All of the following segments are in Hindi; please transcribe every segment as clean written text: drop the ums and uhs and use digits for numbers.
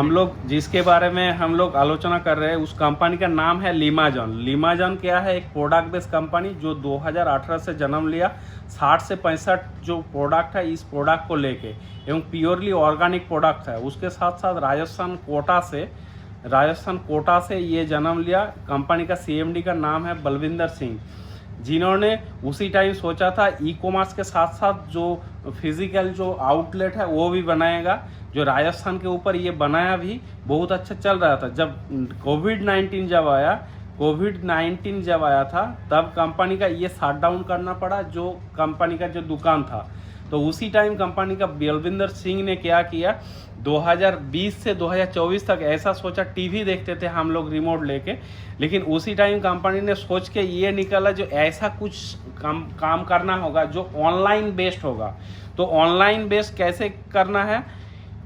हम लोग जिसके बारे में हम लोग आलोचना कर रहे हैं उस कंपनी का नाम है लीमाजॉन। लीमाजॉन क्या है? एक प्रोडक्ट बेस्ड कंपनी जो 2018 से जन्म लिया। 60 से 65 जो प्रोडक्ट है इस प्रोडक्ट को लेके एवं प्योरली ऑर्गेनिक प्रोडक्ट है। उसके साथ साथ राजस्थान कोटा से ये जन्म लिया। कंपनी का सीएमडी का नाम है बलविंदर सिंह, जिन्होंने उसी टाइम सोचा था ई कॉमर्स के साथ साथ जो फिजिकल जो आउटलेट है वो भी बनाएगा। जो राजस्थान के ऊपर ये बनाया भी बहुत अच्छा चल रहा था। जब कोविड-19 जब आया था तब कंपनी का ये शट डाउन करना पड़ा, जो कंपनी का जो दुकान था। तो उसी टाइम कंपनी का बलविंदर सिंह ने क्या किया, 2020 से 2024 तक ऐसा सोचा, टीवी देखते थे हम लोग रिमोट लेके, लेकिन उसी टाइम कंपनी ने सोच के ये निकाला जो ऐसा कुछ काम करना होगा जो ऑनलाइन बेस्ड होगा। तो ऑनलाइन बेस्ड कैसे करना है,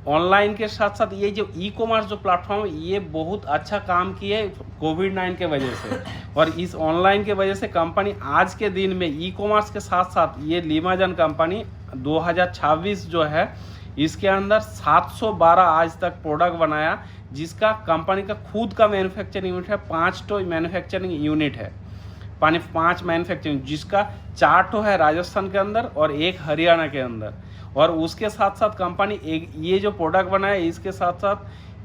ऑनलाइन के साथ साथ ये जो ई कॉमर्स जो प्लेटफॉर्म ये बहुत अच्छा काम किए कोविड-19 के वजह से। और इस ऑनलाइन के वजह से कंपनी आज के दिन में ई कॉमर्स के साथ साथ ये लीमाजॉन कंपनी 2026 जो है इसके अंदर 712 आज तक प्रोडक्ट बनाया, जिसका कंपनी का खुद का मैन्युफैक्चरिंग यूनिट है। 5 तो मैन्युफैक्चरिंग यूनिट है, 5 मैन्युफैक्चरिंग, जिसका 4 तो है राजस्थान के अंदर और 1 हरियाणा के अंदर। और उसके साथ साथ कंपनी ये जो प्रोडक्ट बनाया इसके साथ साथ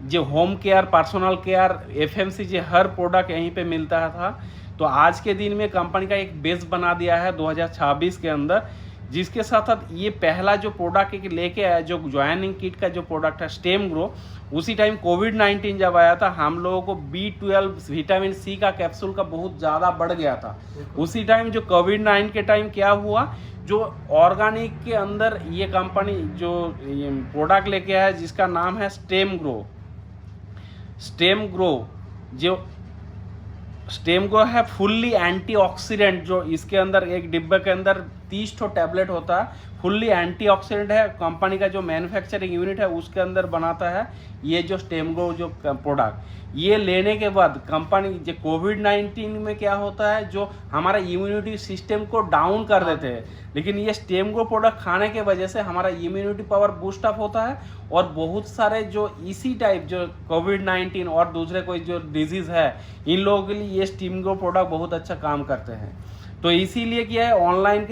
जो home care, personal care, FMCG हर प्रोडक्ट यहीं पे मिलता था। तो आज के दिन में कंपनी का एक बेस बना दिया है 2026 के अंदर, जिसके साथ साथ ये पहला जो प्रोडक्ट लेके आया जो ज्वाइनिंग किट का जो प्रोडक्ट है स्टेम ग्रो। उसी टाइम कोविड-19 जब आया था हम लोगों को B12 विटामिन सी का कैप्सूल का बहुत ज़्यादा बढ़ गया था। उसी टाइम जो कोविड-19 के टाइम क्या हुआ, जो ऑर्गेनिक के अंदर ये कंपनी जो प्रोडक्ट लेके आया जिसका नाम है स्टेम ग्रो। स्टेम ग्रो है फुल्ली एंटीऑक्सीडेंट, जो इसके अंदर एक डिब्बे के अंदर 30 ठो टैबलेट होता है, फुल्ली एंटीऑक्सीडेंट है। कंपनी का जो मैन्युफैक्चरिंग यूनिट है उसके अंदर बनाता है ये जो स्टेम ग्रो जो प्रोडक्ट। ये लेने के बाद कंपनी जो कोविड-19 में क्या होता है, जो हमारा इम्यूनिटी सिस्टम को डाउन कर देते हैं, लेकिन ये स्टेम ग्रो प्रोडक्ट खाने के वजह से हमारा इम्यूनिटी पावर बूस्ट अप होता है। और बहुत सारे जो इसी टाइप जो कोविड-19 और दूसरे कोई जो डिजीज़ है इन लोगों के लिए ये स्टेम ग्रो प्रोडक्ट बहुत अच्छा काम करते हैं। तो इसीलिए क्या है, ऑनलाइन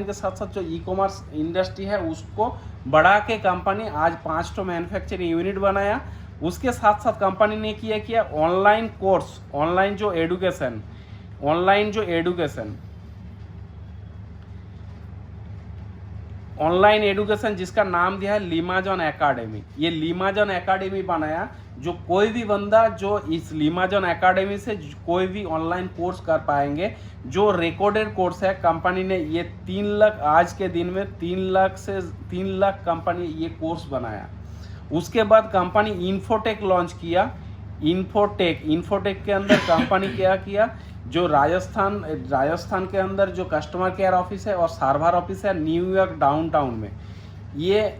के साथ साथ जो ई कॉमर्स इंडस्ट्री है उसको बढ़ा के कंपनी आज 5 तो मैन्युफैक्चरिंग यूनिट बनाया। उसके साथ साथ कंपनी ने किया ऑनलाइन कोर्स, ऑनलाइन जो एडुकेशन जिसका नाम दिया है लीमाजॉन एकेडमी। ये लीमाजॉन एकेडमी बनाया, जो कोई भी बंदा जो इस लीमाजॉन एकेडमी से कोई भी ऑनलाइन कोर्स कर पाएंगे, जो रिकॉर्डेड कोर्स है। कंपनी ने ये 3 लाख आज के दिन में 3 लाख कंपनी ये कोर्स बनाया। उसके बाद कंपनी इन्फोटेक लॉन्च किया। इन्फोटेक के अंदर कंपनी क्या किया, जो राजस्थान के अंदर जो कस्टमर केयर ऑफिस है और सर्वर ऑफिस है न्यूयॉर्क डाउनटाउन में। ये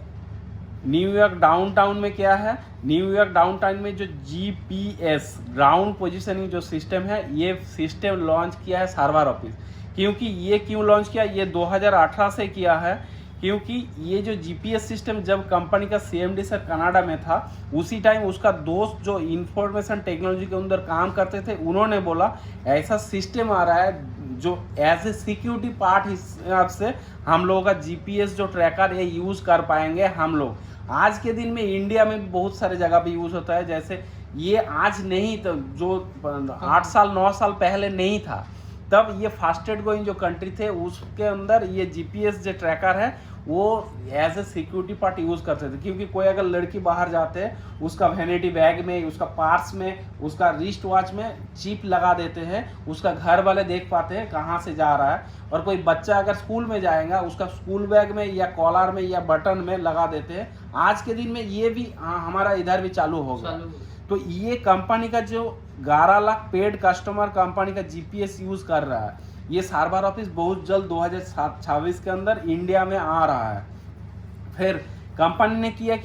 न्यूयॉर्क डाउनटाउन में क्या है, न्यूयॉर्क डाउनटाउन में जो GPS ग्राउंड पोजीशनिंग जो सिस्टम है ये सिस्टम लॉन्च किया है सर्वर ऑफिस। क्योंकि ये क्यों लॉन्च किया, ये 2018 से किया है, क्योंकि ये जो GPS सिस्टम जब कंपनी का CMD सर कनाडा में था उसी टाइम उसका दोस्त जो इंफॉर्मेशन टेक्नोलॉजी के अंदर काम करते थे, उन्होंने बोला ऐसा सिस्टम आ रहा है जो एज ए सिक्योरिटी पार्ट हिसाब से हम लोगों का GPS जो ट्रैकर ये यूज़ कर पाएंगे हम लोग। आज के दिन में इंडिया में बहुत सारे जगह पे यूज़ होता है, जैसे ये आज नहीं तो जो 8 साल 9 साल पहले नहीं था, तब ये फास्टेस्ट गोइंग जो कंट्री थे उसके अंदर ये GPS जो ट्रैकर है वो as a security part use करते थे। क्योंकि कोई अगर लड़की बाहर जाते हैं उसका वैनिटी बैग में, उसका पर्स में, उसका रिस्ट वॉच में चिप लगा देते हैं, उसका घर वाले देख पाते हैं कहाँ से जा रहा है। और कोई बच्चा अगर स्कूल में जाएगा उसका स्कूल बैग में या कॉलर में या बटन में लगा देते हैं। आज के दिन में ये भी हमारा इधर भी चालू होगा। तो ये कंपनी का जो 11 लाख पेड कस्टमर कंपनी का GPS यूज़ कर रहा है, ये सर्वर ऑफिस बहुत जल्द 2026 के अंदर इंडिया में आ रहा है। फिर कंपनी ने क्या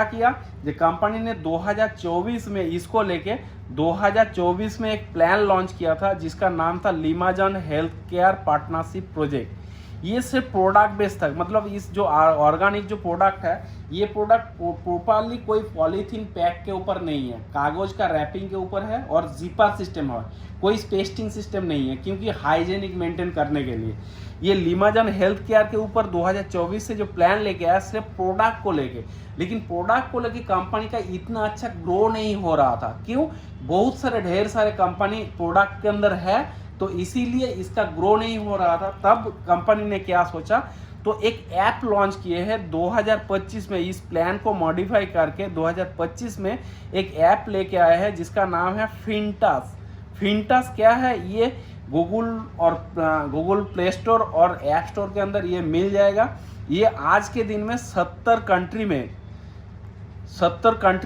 किया, जो कंपनी ने 2024 में इसको लेके 2024 में एक प्लान लॉन्च किया था जिसका नाम था लीमाजॉन हेल्थ केयर पार्टनरशिप प्रोजेक्ट। ये सिर्फ प्रोडक्ट बेस्ड था, मतलब इस जो ऑर्गेनिक जो प्रोडक्ट है, ये प्रोडक्ट प्रॉपरली कोई पॉलीथीन पैक के ऊपर नहीं है, कागज का रैपिंग के ऊपर है और जिपर सिस्टम है, कोई पेस्टिंग सिस्टम नहीं है, क्योंकि हाइजेनिक मेंटेन करने के लिए। ये लीमाजन हेल्थ केयर के ऊपर 2024 से जो प्लान लेके आया सिर्फ प्रोडक्ट को लेके, लेकिन प्रोडक्ट को लेके कंपनी का इतना अच्छा ग्रो नहीं हो रहा था। क्यों? बहुत सारे ढेर सारे कंपनी प्रोडक्ट के अंदर है, तो इसीलिए इसका ग्रो नहीं हो रहा था। तब कंपनी ने क्या सोचा, तो एक ऐप लॉन्च किए हैं 2025 में, इस प्लान को मॉडिफाई करके 2025 में एक ऐप लेके आए हैं जिसका नाम है फिंटास। फिंटास क्या है? ये गूगल प्ले स्टोर और ऐप स्टोर के अंदर ये मिल जाएगा। ये आज के दिन में 70 कंट्री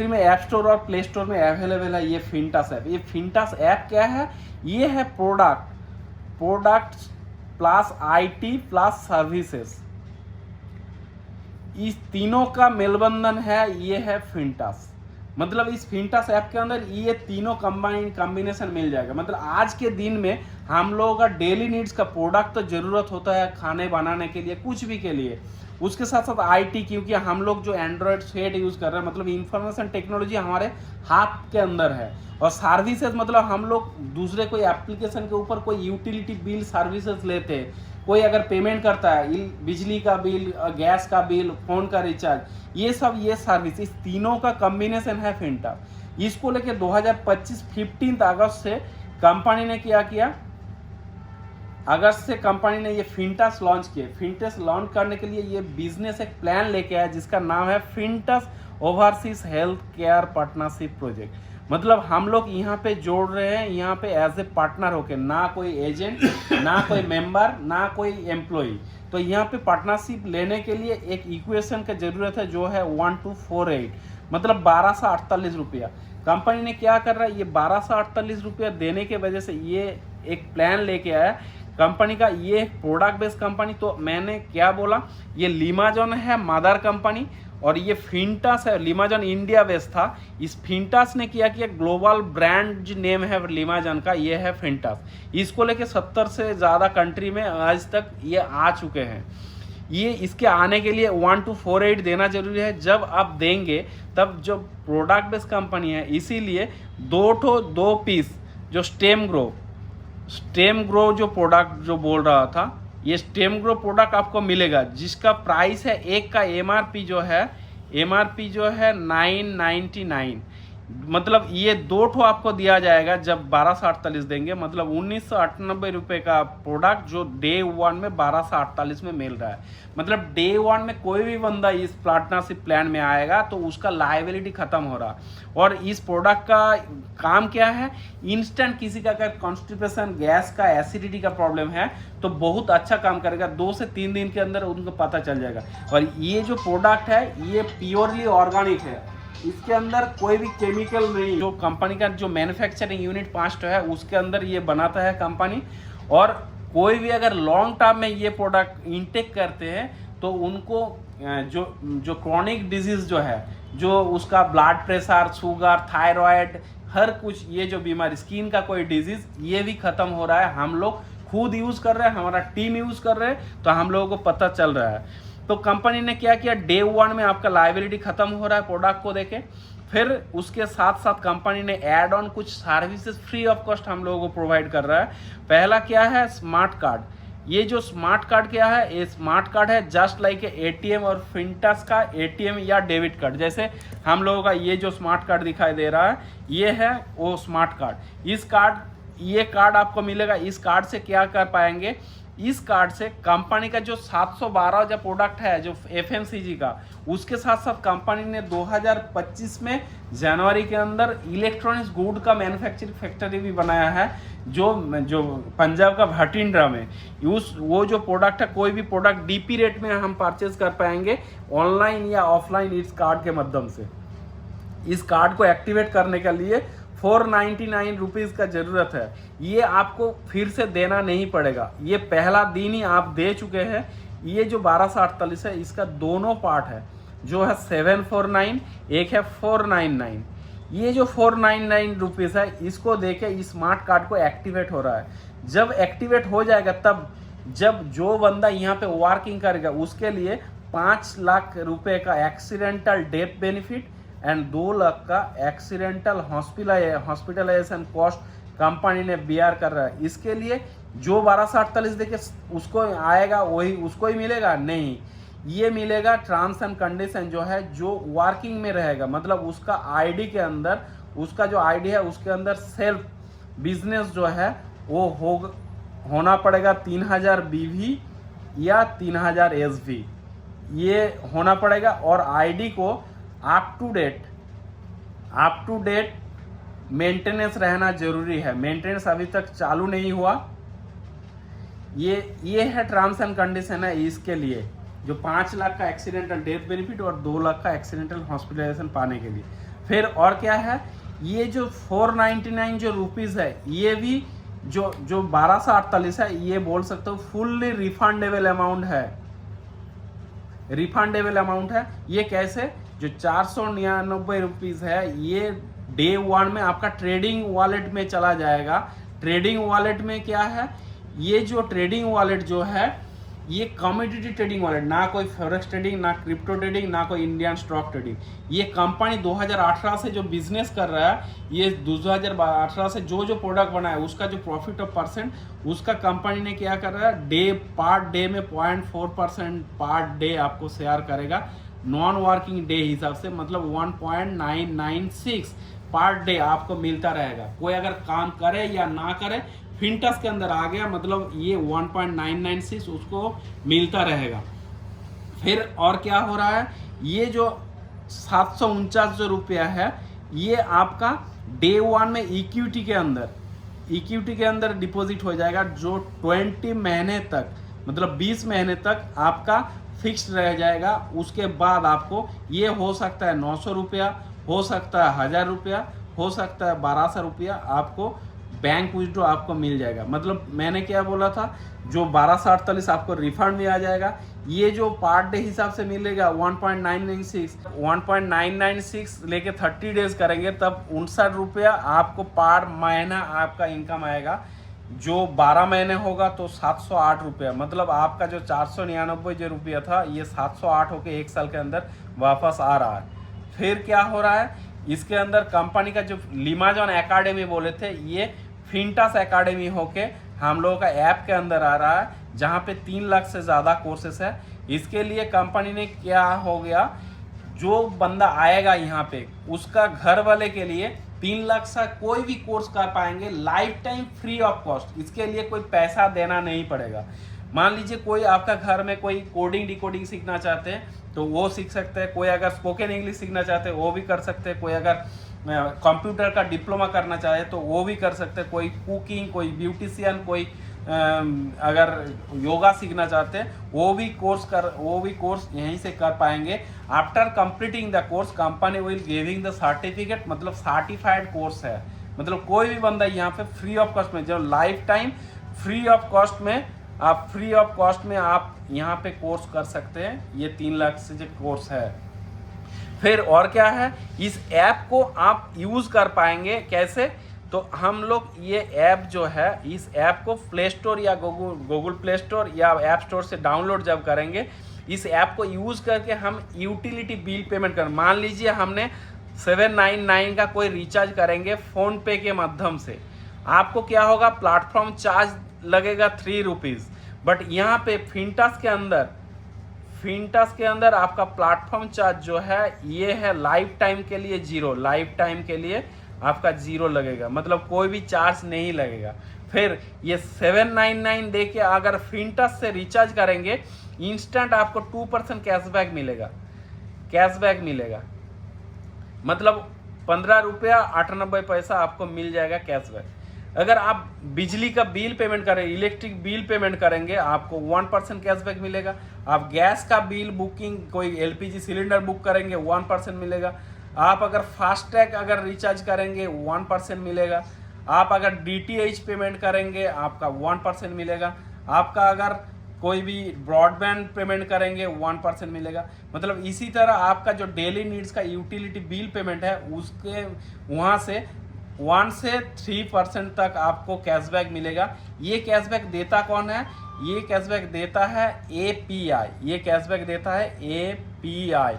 में ऐप स्टोर और प्ले स्टोर में अवेलेबल है ये फिंटास ऐप। ये फिंटास ऐप क्या है? ये है product plus IT plus services, इस तीनों का मेलबंधन है, ये है फिंटास। मतलब इस फिंटास ऐप के अंदर ये तीनों कॉम्बिनेशन मिल जाएगा। मतलब आज के दिन में हम लोगों का डेली नीड्स का प्रोडक्ट तो ज़रूरत होता है खाने बनाने के लिए, कुछ भी के लिए, उसके साथ साथ IT, क्योंकि हम लोग जो एंड्रॉयड सेट यूज़ कर रहे हैं, मतलब इंफॉर्मेशन टेक्नोलॉजी हमारे हाथ के अंदर है। और सर्विसेज मतलब हम लोग दूसरे कोई एप्लीकेशन के ऊपर कोई यूटिलिटी बिल सर्विसेज लेते हैं, कोई अगर पेमेंट करता है बिजली का बिल, गैस का बिल, फ़ोन का रिचार्ज, ये सब ये सर्विस, इस तीनों का कॉम्बिनेशन है फिंटास। इसको लेके 2025 15 अगस्त से कंपनी ने क्या किया, अगस्त से कंपनी ने ये फिंटास लॉन्च किए। फिंटास लॉन्च करने के लिए ये बिजनेस एक प्लान लेके आया जिसका नाम है Fintas overseas health care partnership project. मतलब हम लोग यहाँ पे जोड़ रहे हैं, यहाँ पे एज ए पार्टनर होके, ना कोई एजेंट, ना कोई मेंबर, ना कोई एम्प्लॉई। तो यहाँ पे पार्टनरशिप लेने के लिए एक इक्वेशन का जरूरत है जो है 1248, मतलब 1248 रुपया। कंपनी ने क्या कर रहा है, ये 1248 रुपया देने के वजह से ये एक प्लान लेके आया कंपनी का। ये प्रोडक्ट बेस्ड कंपनी, तो मैंने क्या बोला, ये लीमाजॉन है मदर कंपनी और ये फिंटास है, लीमाजॉन इंडिया बेस्ड था। इस फिंटास ने किया कि ग्लोबल ब्रांड नेम है लीमाजॉन का, ये है फिंटास। इसको लेके 70 से ज़्यादा कंट्री में आज तक ये आ चुके हैं। ये इसके आने के लिए 1248 देना जरूरी है। जब आप देंगे तब जो प्रोडक्ट बेस्ड कंपनी है, इसीलिए 2 पीस जो स्टेम ग्रो जो प्रोडक्ट जो बोल रहा था, ये स्टेम ग्रो प्रोडक्ट आपको मिलेगा जिसका प्राइस है, एक का MRP जो है 999। मतलब ये 2 आपको दिया जाएगा जब 1248 देंगे, मतलब 1998 रुपये का प्रोडक्ट जो डे 1 में 1248 में मिल रहा है। मतलब डे 1 में कोई भी बंदा इस पार्टनरशिप प्लान में आएगा तो उसका लायबिलिटी खत्म हो रहा। और इस प्रोडक्ट का काम क्या है, इंस्टेंट किसी का अगर कॉन्स्टिपेशन, गैस का, एसिडिटी का प्रॉब्लम है तो बहुत अच्छा काम करेगा। 2 से 3 दिन के अंदर उनको पता चल जाएगा। और ये जो प्रोडक्ट है ये प्योरली ऑर्गेनिक है, इसके अंदर कोई भी केमिकल नहीं। जो कंपनी का जो मैन्युफैक्चरिंग यूनिट 5 है उसके अंदर ये बनाता है कंपनी। और कोई भी अगर लॉन्ग टर्म में ये प्रोडक्ट इनटेक करते हैं तो उनको जो क्रॉनिक डिजीज जो है, जो उसका ब्लड प्रेशर, शुगर, थायराइड, हर कुछ ये जो बीमारी, स्किन का कोई डिजीज, ये भी खत्म हो रहा है। हम लोग खुद यूज़ कर रहे हैं, हमारा टीम यूज़ कर रहे हैं, तो हम लोगों को पता चल रहा है। तो कंपनी ने क्या किया, डे 1 में आपका लायबिलिटी खत्म हो रहा है प्रोडक्ट को देके। फिर उसके साथ साथ कंपनी ने ऐड ऑन कुछ सर्विसेज फ्री ऑफ कॉस्ट हम लोगों को प्रोवाइड कर रहा है। पहला क्या है, स्मार्ट कार्ड। ये जो स्मार्ट कार्ड क्या है, ये स्मार्ट कार्ड है जस्ट लाइक ATM और फिंटास का ATM या डेबिट कार्ड। जैसे हम लोगों का ये जो स्मार्ट कार्ड दिखाई दे रहा है, ये है वो स्मार्ट कार्ड। ये कार्ड आपको मिलेगा। इस कार्ड से क्या कर पाएंगे, इस कार्ड से कंपनी का जो 712 जो प्रोडक्ट है जो FMCG का, उसके साथ साथ कंपनी ने 2025 में जनवरी के अंदर इलेक्ट्रॉनिक्स गुड का मैन्युफैक्चरिंग फैक्ट्री भी बनाया है, जो पंजाब का भटिंडा में। वो जो प्रोडक्ट है, कोई भी प्रोडक्ट DP रेट में हम परचेज कर पाएंगे ऑनलाइन या ऑफलाइन इस कार्ड के माध्यम से। इस कार्ड को एक्टिवेट करने के लिए 499 रुपीज़ का ज़रूरत है। ये आपको फिर से देना नहीं पड़ेगा, ये पहला दिन ही आप दे चुके हैं। ये जो 1248 है इसका दोनों पार्ट है, जो है 749, एक है 499। ये जो 499 रुपीज़ है इसको देके स्मार्ट कार्ड को एक्टिवेट हो रहा है। जब एक्टिवेट हो जाएगा तब जब जो बंदा यहाँ पे वर्किंग करेगा उसके लिए 5 लाख रुपए का accidental death benefit and 2 lakh का एक्सीडेंटल हॉस्पिटलाइजेशन कॉस्ट कंपनी ने बियर कर रहा है। इसके लिए जो 1248 देके उसको आएगा वही उसको ही मिलेगा? नहीं, ये मिलेगा टर्म्स एंड कंडीशन जो है जो वर्किंग में रहेगा, मतलब उसका आईडी के अंदर, उसका जो आईडी है उसके अंदर सेल्फ बिजनेस जो है वो होना पड़ेगा 3000 बीवी या 3000 एसवी, ये होना पड़ेगा। और आईडी को अप टू डेट मेंटेनेंस रहना जरूरी है। मेंटेनेंस अभी तक चालू नहीं हुआ। ये है टर्म्स एंड कंडीशन है इसके लिए, जो 5 लाख का एक्सीडेंटल डेथ बेनिफिट और 2 लाख का एक्सीडेंटल हॉस्पिटलाइजेशन पाने के लिए। फिर और क्या है, ये जो 499 जो रुपीज़ है, ये भी जो 1248 है, ये बोल सकते हो फुल्ली रिफंडेबल अमाउंट है। रिफंडेबल अमाउंट है। ये कैसे? जो 499 रुपीज़ है, ये डे 1 में आपका ट्रेडिंग वॉलेट में चला जाएगा। ट्रेडिंग वॉलेट में क्या है, ये जो ट्रेडिंग वॉलेट जो है ये कमोडिटी ट्रेडिंग वॉलेट, ना कोई फॉरेक्स ट्रेडिंग, ना क्रिप्टो ट्रेडिंग, ना कोई इंडियन स्टॉक ट्रेडिंग। ये कंपनी 2018 से जो बिजनेस कर रहा है, ये 2018 से जो प्रोडक्ट बना है उसका जो प्रॉफिट ऑफ परसेंट उसका कंपनी ने क्या कर रहा है, पर डे में 0.4% पर डे आपको शेयर करेगा। नॉन वर्किंग डे हिसाब से मतलब 1.996 पर डे आपको मिलता रहेगा। कोई अगर काम करे या ना करे, फिंटस के अंदर आ गया मतलब ये 1.996 उसको मिलता रहेगा। फिर और क्या हो रहा है, ये जो 749 जो रुपया है, ये आपका डे 1 में इक्विटी के अंदर डिपॉजिट हो जाएगा, जो 20 महीने तक मतलब 20 महीने तक आपका फिक्स्ड रह जाएगा। उसके बाद आपको ये हो सकता है 900 रुपया, हो सकता है 1000 रुपया, हो सकता है 1200 रुपया आपको बैंक विड्रॉ आपको मिल जाएगा। मतलब मैंने क्या बोला था, जो 1248 आपको रिफंड में आ जाएगा। ये जो पर डे हिसाब से मिलेगा 1.996 लेके 30 डेज करेंगे तब 59 रुपया आपको पर महीना आपका इनकम आएगा। जो 12 महीने होगा तो 708 रुपया, मतलब आपका जो 499 जो रुपया था ये 708 होके 1 साल के अंदर वापस आ रहा है। फिर क्या हो रहा है, इसके अंदर कंपनी का जो लिमाजॉन एकेडमी बोले थे, ये फिंटस एकेडमी होके हम लोगों का ऐप के अंदर आ रहा है, जहाँ पे 3 लाख से ज़्यादा कोर्सेस है। इसके लिए कंपनी ने क्या हो गया, जो बंदा आएगा यहाँ पे उसका घर वाले के लिए 3 लाख से कोई भी कोर्स कर पाएंगे life time free of cost. इसके लिए कोई पैसा देना नहीं पड़ेगा। मान लीजिए कोई आपका घर में कोई कोडिंग डिकोडिंग सीखना चाहते हैं तो वो सीख सकते हैं, कोई अगर स्पोकन इंग्लिश सीखना चाहते हैं वो भी कर सकते हैं, कोई अगर कंप्यूटर का डिप्लोमा करना चाहे तो वो भी कर सकते हैं, कोई कुकिंग, कोई ब्यूटिशियन, कोई अगर योगा सीखना चाहते हैं वो भी कोर्स यहीं से कर पाएंगे। After completing the course company will giving the certificate, मतलब सर्टिफाइड कोर्स है। मतलब कोई भी बंदा यहाँ पे फ्री ऑफ कॉस्ट में, जो life time free of cost में आप यहाँ पे कोर्स कर सकते हैं। ये 3 लाख से जो कोर्स है। फिर और क्या है, इस ऐप को आप यूज़ कर पाएंगे कैसे, तो हम लोग ये ऐप जो है, इस ऐप को प्ले स्टोर या गूगल प्ले स्टोर या ऐप स्टोर से डाउनलोड जब करेंगे, इस ऐप को यूज़ करके हम यूटिलिटी बिल पेमेंट कर, मान लीजिए हमने 799 का कोई रिचार्ज करेंगे फ़ोन पे के माध्यम से, आपको क्या होगा, प्लेटफॉर्म चार्ज लगेगा 3 रुपीज़। बट यहाँ पे फिंटस के अंदर आपका प्लेटफॉर्म चार्ज जो है ये है लाइफ टाइम के लिए 0, लाइफ टाइम के लिए आपका 0 लगेगा, मतलब कोई भी चार्ज नहीं लगेगा। फिर ये 799 दे के अगर फिंटस से रिचार्ज करेंगे, इंस्टेंट आपको 2% कैशबैक मिलेगा, मतलब 15 रुपया 98 पैसा आपको मिल जाएगा कैशबैक। अगर आप बिजली का बिल पेमेंट करें, इलेक्ट्रिक बिल पेमेंट करेंगे, आपको 1% कैशबैक मिलेगा। आप गैस का बिल बुकिंग, कोई LPG सिलेंडर बुक करेंगे 1% मिलेगा। आप अगर फास्टैग अगर रिचार्ज करेंगे 1% मिलेगा। आप अगर DTH पेमेंट करेंगे आपका 1% मिलेगा। आपका अगर कोई भी ब्रॉडबैंड पेमेंट करेंगे 1% मिलेगा। मतलब इसी तरह आपका जो डेली नीड्स का यूटिलिटी बिल पेमेंट है उसके वहाँ से 1 से 3% तक आपको कैशबैक मिलेगा। ये कैशबैक देता कौन है, ये कैशबैक देता है API, ये कैशबैक देता है API,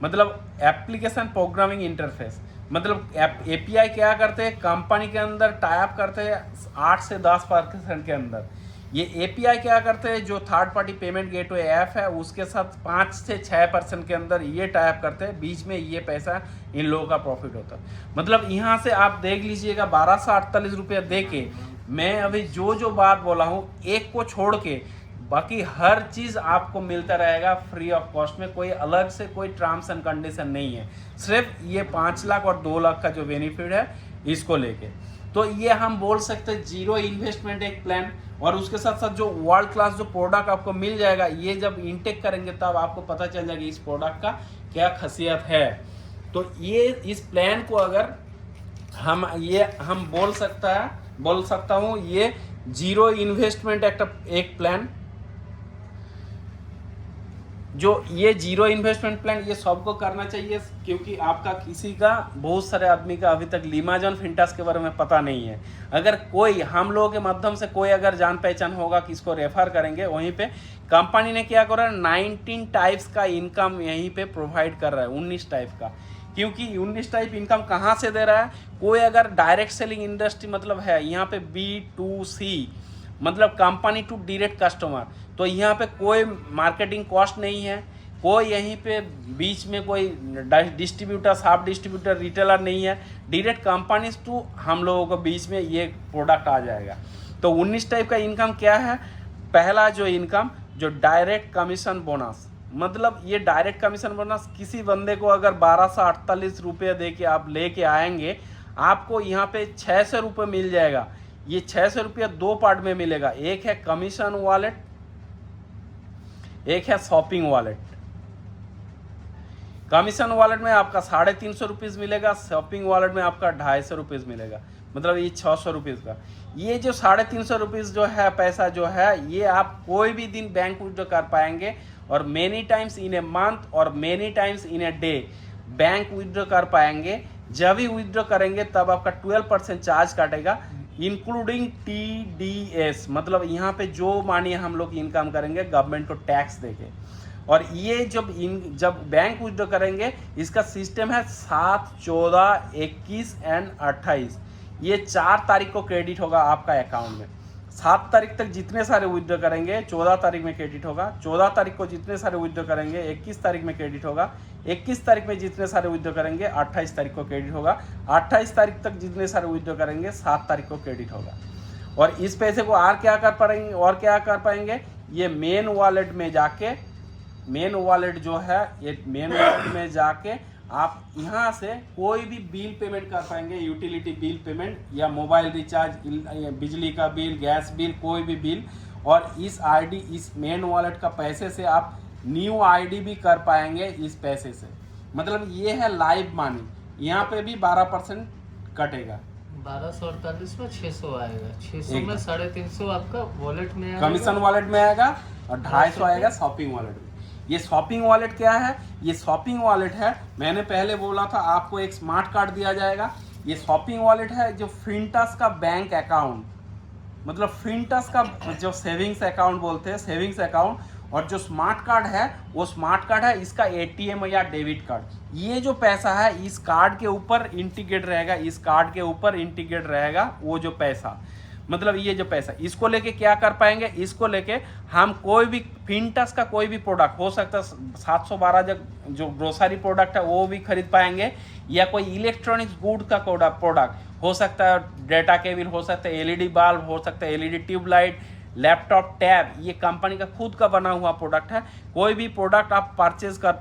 मतलब एप्लीकेशन प्रोग्रामिंग इंटरफेस। मतलब API क्या करते हैं, कंपनी के अंदर टाई अप करते हैं 8 से 10% के अंदर। ये API क्या करते हैं, जो third party payment gateway app है उसके साथ 5 से 6% के अंदर ये टाई अप करते हैं, बीच में ये पैसा इन लोगों का प्रॉफिट होता है। मतलब यहाँ से आप देख लीजिएगा 1248 रुपया दे के मैं अभी जो बात बोला हूँ, एक को छोड़ के बाकी हर चीज़ आपको मिलता रहेगा फ्री ऑफ कॉस्ट में। कोई अलग से कोई टर्म्स एंड कंडीशन नहीं है, सिर्फ ये 5 लाख और 2 लाख का जो बेनिफिट है इसको लेके। तो ये हम बोल सकते हैं जीरो इन्वेस्टमेंट एक प्लान, और उसके साथ साथ जो वर्ल्ड क्लास जो प्रोडक्ट आपको मिल जाएगा, ये जब इनटेक करेंगे तब आपको पता चल जाएगा इस प्रोडक्ट का क्या खासियत है। तो ये इस प्लान को अगर हम बोल सकता हूँ ये जीरो इन्वेस्टमेंट एक प्लान, जो ये जीरो इन्वेस्टमेंट प्लान ये सबको करना चाहिए, क्योंकि आपका किसी का बहुत सारे आदमी का अभी तक लीमाजॉन फिंटास के बारे में पता नहीं है। अगर कोई हम लोगों के माध्यम से कोई अगर जान पहचान होगा कि इसको रेफर करेंगे, वहीं पे कंपनी ने क्या कर रहा है 19 टाइप्स का इनकम यहीं पे प्रोवाइड कर रहा है, 19 टाइप का। क्योंकि 19 टाइप इनकम कहाँ से दे रहा है, कोई अगर डायरेक्ट सेलिंग इंडस्ट्री मतलब है यहाँ पे B2C मतलब कंपनी टू डायरेक्ट कस्टमर, तो यहाँ पे कोई मार्केटिंग कॉस्ट नहीं है, कोई यहीं पे बीच में कोई डिस्ट्रीब्यूटर सब डिस्ट्रीब्यूटर रिटेलर नहीं है, डायरेक्ट कंपनी टू हम लोगों के बीच में ये प्रोडक्ट आ जाएगा। तो 19 टाइप का इनकम क्या है, पहला जो इनकम जो डायरेक्ट कमीशन बोनस, मतलब ये डायरेक्ट कमीशन बोनस किसी बंदे को अगर 1248 रुपये दे के आप लेके आएंगे, आपको यहाँ पे 600 रुपये मिल जाएगा। ये 600 रुपया 2 पार्ट में मिलेगा, एक है कमीशन वॉलेट, एक है शॉपिंग वॉलेट। कमीशन वॉलेट में आपका 350 रुपीज़ मिलेगा, शॉपिंग वॉलेट में आपका 250 रुपीज़ मिलेगा, मतलब ये 600 रुपीज़ का। ये जो 350 रुपीज़ जो है पैसा जो है, ये आप कोई भी दिन बैंक विड्रॉ कर पाएंगे, और many times in a month और many times in a day bank withdraw कर पाएंगे। जब भी विड्रॉ करेंगे तब आपका 12% चार्ज काटेगा, इंक्लूडिंग TDS, मतलब यहाँ पे जो मानिए हम लोग इनकम करेंगे गवर्नमेंट को टैक्स देके। और ये जब बैंक विड्रॉ करेंगे इसका सिस्टम है 7, 14, 21 एंड 28, ये 4 तारीख को क्रेडिट होगा आपका अकाउंट में। 7 तारीख तक जितने सारे विड्रॉ करेंगे 14 तारीख में क्रेडिट होगा, 14 तारीख को जितने सारे विड्रॉ करेंगे 21 तारीख में क्रेडिट होगा, 21 तारीख में जितने सारे विड्रॉ करेंगे 28 तारीख को क्रेडिट होगा, 28 तारीख तक जितने सारे विड्रॉ करेंगे 7 तारीख को क्रेडिट होगा। और इस पैसे को क्या कर पाएंगे, ये मेन वॉलेट में जाके, मेन वॉलेट जो है ये मेन वॉलेट में जाके आप यहाँ से कोई भी बिल पेमेंट कर पाएंगे, यूटिलिटी बिल पेमेंट या मोबाइल रिचार्ज, बिजली का बिल, गैस बिल, कोई भी बिल। और इस मेन वॉलेट का पैसे से आप न्यू ID भी कर पाएंगे इस पैसे से। मतलब ये है लाइव मनी, यहाँ पे भी 12% कटेगा। 1248 में 600 आएगा, 600 में 350 आपका वॉलेट में आएगा, कमीशन वॉलेट में आएगा, और 250 आएगा शॉपिंग वॉलेट में। ये शॉपिंग वॉलेट क्या है, ये शॉपिंग वॉलेट है, मैंने पहले बोला था आपको एक स्मार्ट कार्ड दिया जाएगा। ये शॉपिंग वॉलेट है जो फिंटास का बैंक अकाउंट, मतलब फिंटास का जो सेविंग्स अकाउंट बोलते हैं, सेविंग्स अकाउंट। और जो स्मार्ट कार्ड है वो स्मार्ट कार्ड है इसका ATM या डेबिट कार्ड। ये जो पैसा है इस कार्ड के ऊपर इंटीग्रेट रहेगा, इस कार्ड के ऊपर इंटीग्रेट रहेगा वो जो पैसा, मतलब ये जो पैसा, इसको लेके क्या कर पाएंगे, इसको लेके हम कोई भी फिंटास का कोई भी प्रोडक्ट हो सकता है, 712 जो ग्रोसरी प्रोडक्ट है वो भी खरीद पाएंगे, या कोई इलेक्ट्रॉनिक्स गुड का प्रोडक्ट हो सकता है, डेटा केबल हो सकता है, LED बल्ब हो सकता है, LED ट्यूबलाइट, लैपटॉप, टैब, ये कंपनी का खुद का बना हुआ प्रोडक्ट है। कोई भी प्रोडक्ट आप परचेज कर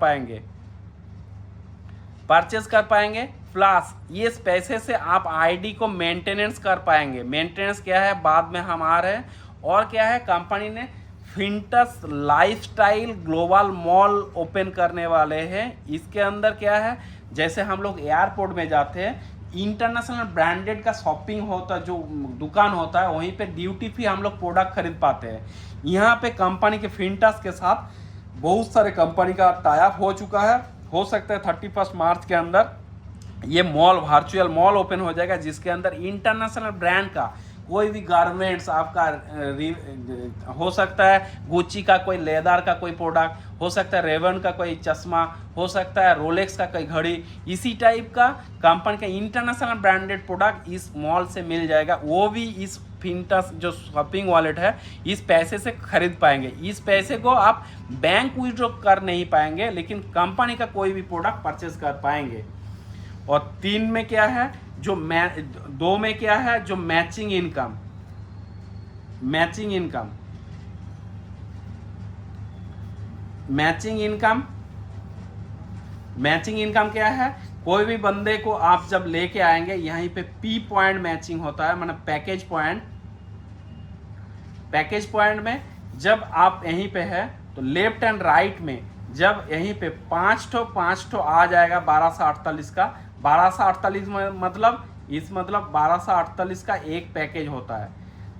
पाएंगे प्लस ये पैसे से आप ID को मेंटेनेंस कर पाएंगे। मेंटेनेंस क्या है बाद में हम आ रहे हैं। और क्या है, कंपनी ने फिंटास लाइफस्टाइल ग्लोबल मॉल ओपन करने वाले हैं। इसके अंदर क्या है, जैसे हम लोग एयरपोर्ट में जाते हैं, इंटरनेशनल ब्रांडेड का शॉपिंग होता है, जो दुकान होता है, वहीं पे ड्यूटी फ्री हम लोग प्रोडक्ट खरीद पाते हैं। यहाँ पे कंपनी के फिंटास के साथ बहुत सारे कंपनी का टाई अप हो चुका है। हो सकता है 31 मार्च के अंदर ये मॉल, वर्चुअल मॉल ओपन हो जाएगा, जिसके अंदर इंटरनेशनल ब्रांड का कोई भी गारमेंट्स आपका हो सकता है, गुच्ची का कोई लेदर का कोई प्रोडक्ट हो सकता है, रेवन का कोई चश्मा हो सकता है, रोलेक्स का कोई घड़ी, इसी टाइप का कंपनी का इंटरनेशनल ब्रांडेड प्रोडक्ट इस मॉल से मिल जाएगा। वो भी इस फिनटेक जो शॉपिंग वॉलेट है इस पैसे से खरीद पाएंगे। इस पैसे को आप बैंक विड्रॉ कर नहीं पाएंगे, लेकिन कंपनी का कोई भी प्रोडक्ट परचेज कर पाएंगे। और 3 में क्या है, जो 2 में क्या है, जो matching income. Matching income matching income क्या है, कोई भी बंदे को आप जब लेके आएंगे, यहीं पे पी पॉइंट मैचिंग होता है, मतलब पैकेज पॉइंट में जब आप यहीं पे है तो लेफ्ट एंड राइट में जब यहीं पे 5 ठो आ जाएगा 1248 का। 1248 में मतलब 1248 का एक पैकेज होता है।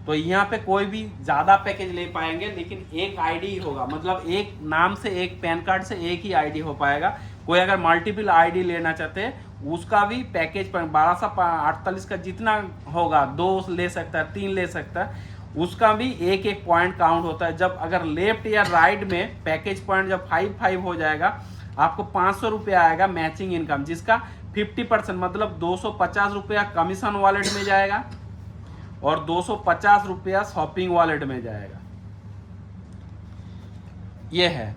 तो यहाँ पे कोई भी ज़्यादा पैकेज ले पाएंगे, लेकिन एक आईडी होगा, मतलब एक नाम से एक पैन कार्ड से एक ही आईडी हो पाएगा। कोई अगर मल्टीपल आईडी लेना चाहते हैं उसका भी पैकेज पर 1248 का जितना होगा, 2 ले सकता है, 3 ले सकता है, उसका भी एक एक पॉइंट काउंट होता है। जब अगर लेफ्ट या राइट में पैकेज पॉइंट जब 5 हो जाएगा, आपको 500 रुपया आएगा मैचिंग इनकम, जिसका 50% मतलब 250 रुपया कमीशन वॉलेट में जाएगा और 250 रुपया शॉपिंग वॉलेट में जाएगा। ये है,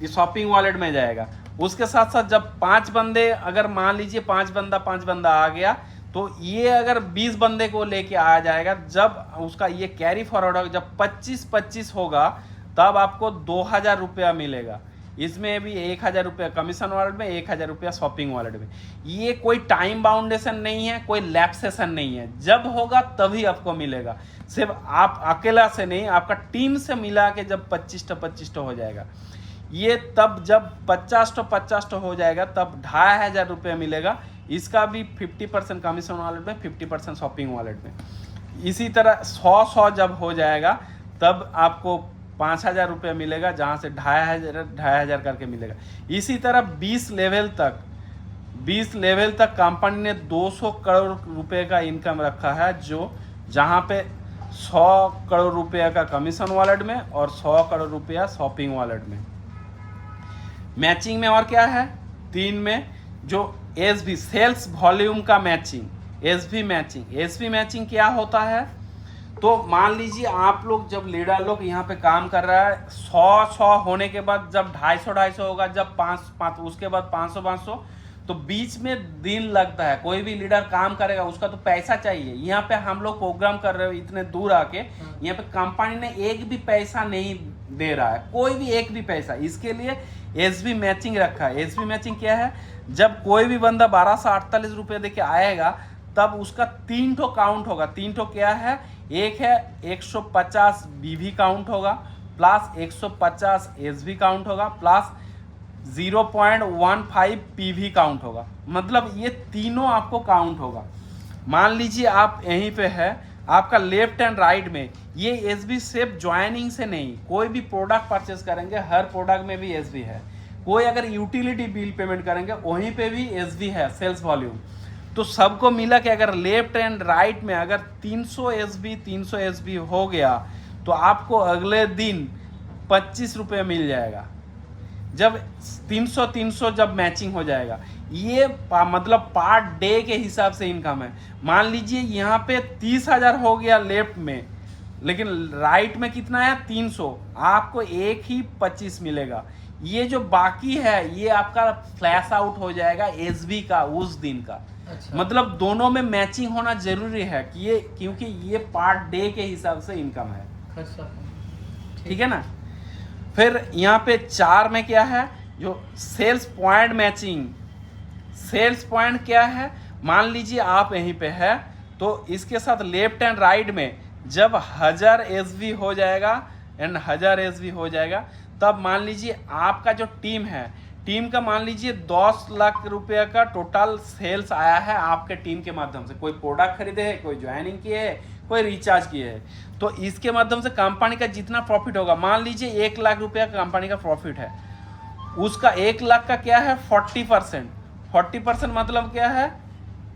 ये शॉपिंग वॉलेट में जाएगा। उसके साथ साथ जब 5 बंदे, अगर मान लीजिए 5 बंदा आ गया, तो ये अगर 20 बंदे को लेके आ जाएगा, जब उसका ये कैरी फॉरवर्ड होगा, जब 25 होगा, तब आपको 2000 रुपया मिलेगा। इसमें भी 1000 रुपया कमीशन वॉलेट में, 1000 रुपया शॉपिंग वॉलेट में। ये कोई टाइम बाउंडेशन नहीं है, कोई लैप सेशन नहीं है, जब होगा तभी आपको मिलेगा। सिर्फ आप अकेला से नहीं, आपका टीम से मिला के जब 25 हो जाएगा, ये तब जब 50 हो जाएगा तब 2500 रुपये मिलेगा। इसका भी 50% कमीशन वॉलेट में, 50% शॉपिंग वॉलेट में। इसी तरह 100 जब हो जाएगा तब आपको 5000 रुपये मिलेगा, जहाँ से 2500 करके मिलेगा। इसी तरह 20 लेवल तक कंपनी ने 200 करोड़ रुपए का इनकम रखा है, जो जहाँ पे 100 करोड़ रुपया का कमीशन वॉलेट में और 100 करोड़ रुपया शॉपिंग वॉलेट में। मैचिंग में और क्या है, 3 में जो एसवी सेल्स वॉल्यूम का मैचिंग, एसवी मैचिंग क्या होता है, तो मान लीजिए आप लोग जब लीडर लोग यहाँ पे काम कर रहा है, 100 होने के बाद जब 250 होगा, जब 5 उसके बाद 500, तो बीच में दिन लगता है। कोई भी लीडर काम करेगा उसका तो पैसा चाहिए। यहाँ पे हम लोग प्रोग्राम कर रहे हो इतने दूर आके, यहाँ पे कंपनी ने एक भी पैसा नहीं दे रहा है, कोई भी एक भी पैसा। इसके लिए एसबी मैचिंग रखा है। एसबी मैचिंग क्या है, जब कोई भी बंदा 1248 रुपये देके आएगा, तब उसका 3 ठो काउंट होगा। 3 ठो क्या है, एक है 150 बीवी काउंट होगा, प्लस 150 एसबी काउंट होगा, प्लस 0.15 पीवी काउंट होगा। मतलब ये तीनों आपको काउंट होगा। मान लीजिए आप यहीं पे है, आपका लेफ्ट एंड राइट में ये एसबी सिर्फ ज्वाइनिंग से नहीं, कोई भी प्रोडक्ट परचेस करेंगे हर प्रोडक्ट में भी एसबी है। कोई अगर यूटिलिटी बिल पेमेंट करेंगे वहीं पे भी एसबी है, सेल्स वॉल्यूम। तो सबको मिला कि अगर लेफ्ट एंड राइट में अगर 300 एसबी हो गया, तो आपको अगले दिन 25 रुपये मिल जाएगा। जब 300 जब मैचिंग हो जाएगा, ये मतलब पर डे के हिसाब से इनकम है। मान लीजिए यहाँ पे 30,000 हो गया लेफ्ट में, लेकिन राइट में कितना है 300, आपको एक ही 25 मिलेगा। ये जो बाकी है ये आपका फ्लैश आउट हो जाएगा एसबी का उस दिन का। अच्छा। मतलब दोनों में मैचिंग होना जरूरी है कि ये, क्योंकि ये पर डे के हिसाब से इनकम है। ठीक है ना। फिर यहाँ पे 4 में क्या है, जो sales point matching. Sales point क्या है, मान लीजिए आप यहीं पे है, तो इसके साथ लेफ्ट एंड राइट में जब 1000 एसवी हो जाएगा एंड 1000 एसवी हो जाएगा, तब मान लीजिए आपका जो टीम है, टीम का मान लीजिए 10 लाख रुपया का टोटल सेल्स आया है आपके टीम के माध्यम से। कोई प्रोडक्ट खरीदे है, कोई ज्वाइनिंग किए है, कोई रिचार्ज किए है, तो इसके माध्यम से कंपनी का जितना प्रॉफिट होगा, मान लीजिए 1 लाख रुपया कंपनी का प्रॉफिट है, उसका 1 लाख का क्या है 40%। 40% मतलब क्या है,